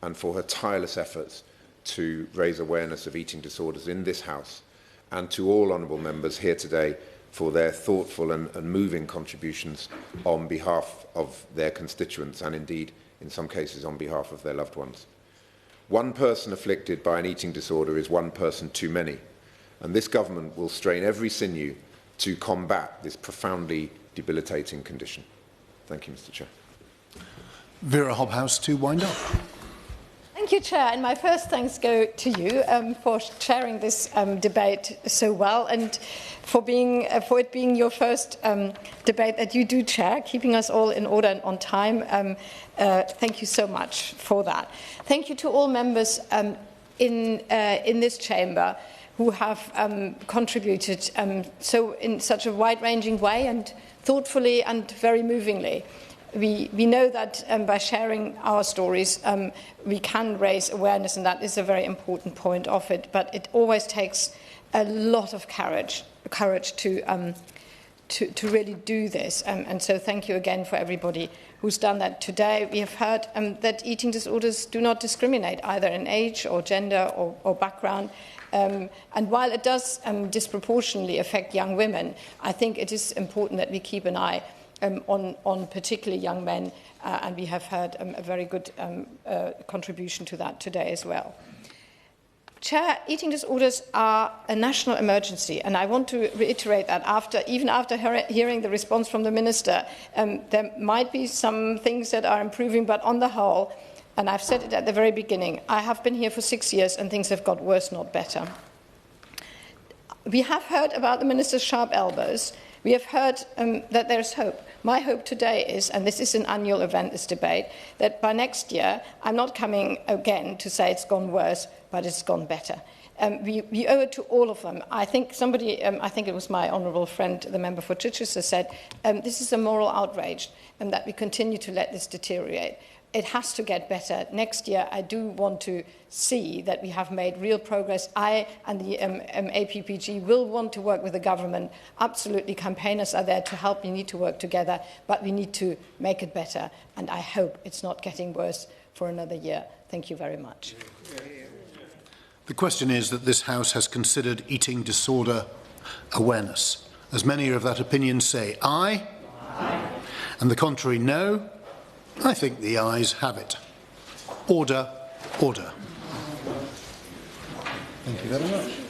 and for her tireless efforts to raise awareness of eating disorders in this House, and to all Honourable Members here today for their thoughtful and moving contributions on behalf of their constituents and indeed, in some cases, on behalf of their loved ones. One person afflicted by an eating disorder is one person too many, and this government will strain every sinew to combat this profoundly debilitating condition. Thank you, Mr. Chair. Vera Hobhouse to wind up. Thank you, Chair. And my first thanks go to you for chairing this debate so well, and for it being your first debate that you do chair, keeping us all in order and on time. Thank you so much for that. Thank you to all members in this chamber who have contributed in such a wide-ranging way and thoughtfully and very movingly. We know that by sharing our stories, we can raise awareness, and that is a very important point of it. But it always takes a lot of courage to really do this. And so thank you again for everybody who's done that today. We have heard that eating disorders do not discriminate either in age or gender or background. And while it does disproportionately affect young women, I think it is important that we keep an eye on particularly young men, and we have heard a very good contribution to that today as well. Chair, eating disorders are a national emergency, and I want to reiterate that even after hearing the response from the Minister, there might be some things that are improving, but on the whole, and I've said it at the very beginning, I have been here for 6 years and things have got worse, not better. We have heard about the Minister's sharp elbows. We have heard that there's hope. My hope today is, and this is an annual event, this debate, that by next year, I'm not coming again to say it's gone worse, but it's gone better. We owe it to all of them. I think I think it was my honourable friend, the member for Chichester, said, this is a moral outrage, and that we continue to let this deteriorate. It has to get better. Next year, I do want to see that we have made real progress. I and the APPG will want to work with the government. Absolutely, campaigners are there to help. We need to work together, but we need to make it better. And I hope it's not getting worse for another year. Thank you very much. The question is that this House has considered eating disorder awareness. As many of that opinion say aye, aye. And the contrary no, I think the ayes have it. Order, order. you very much.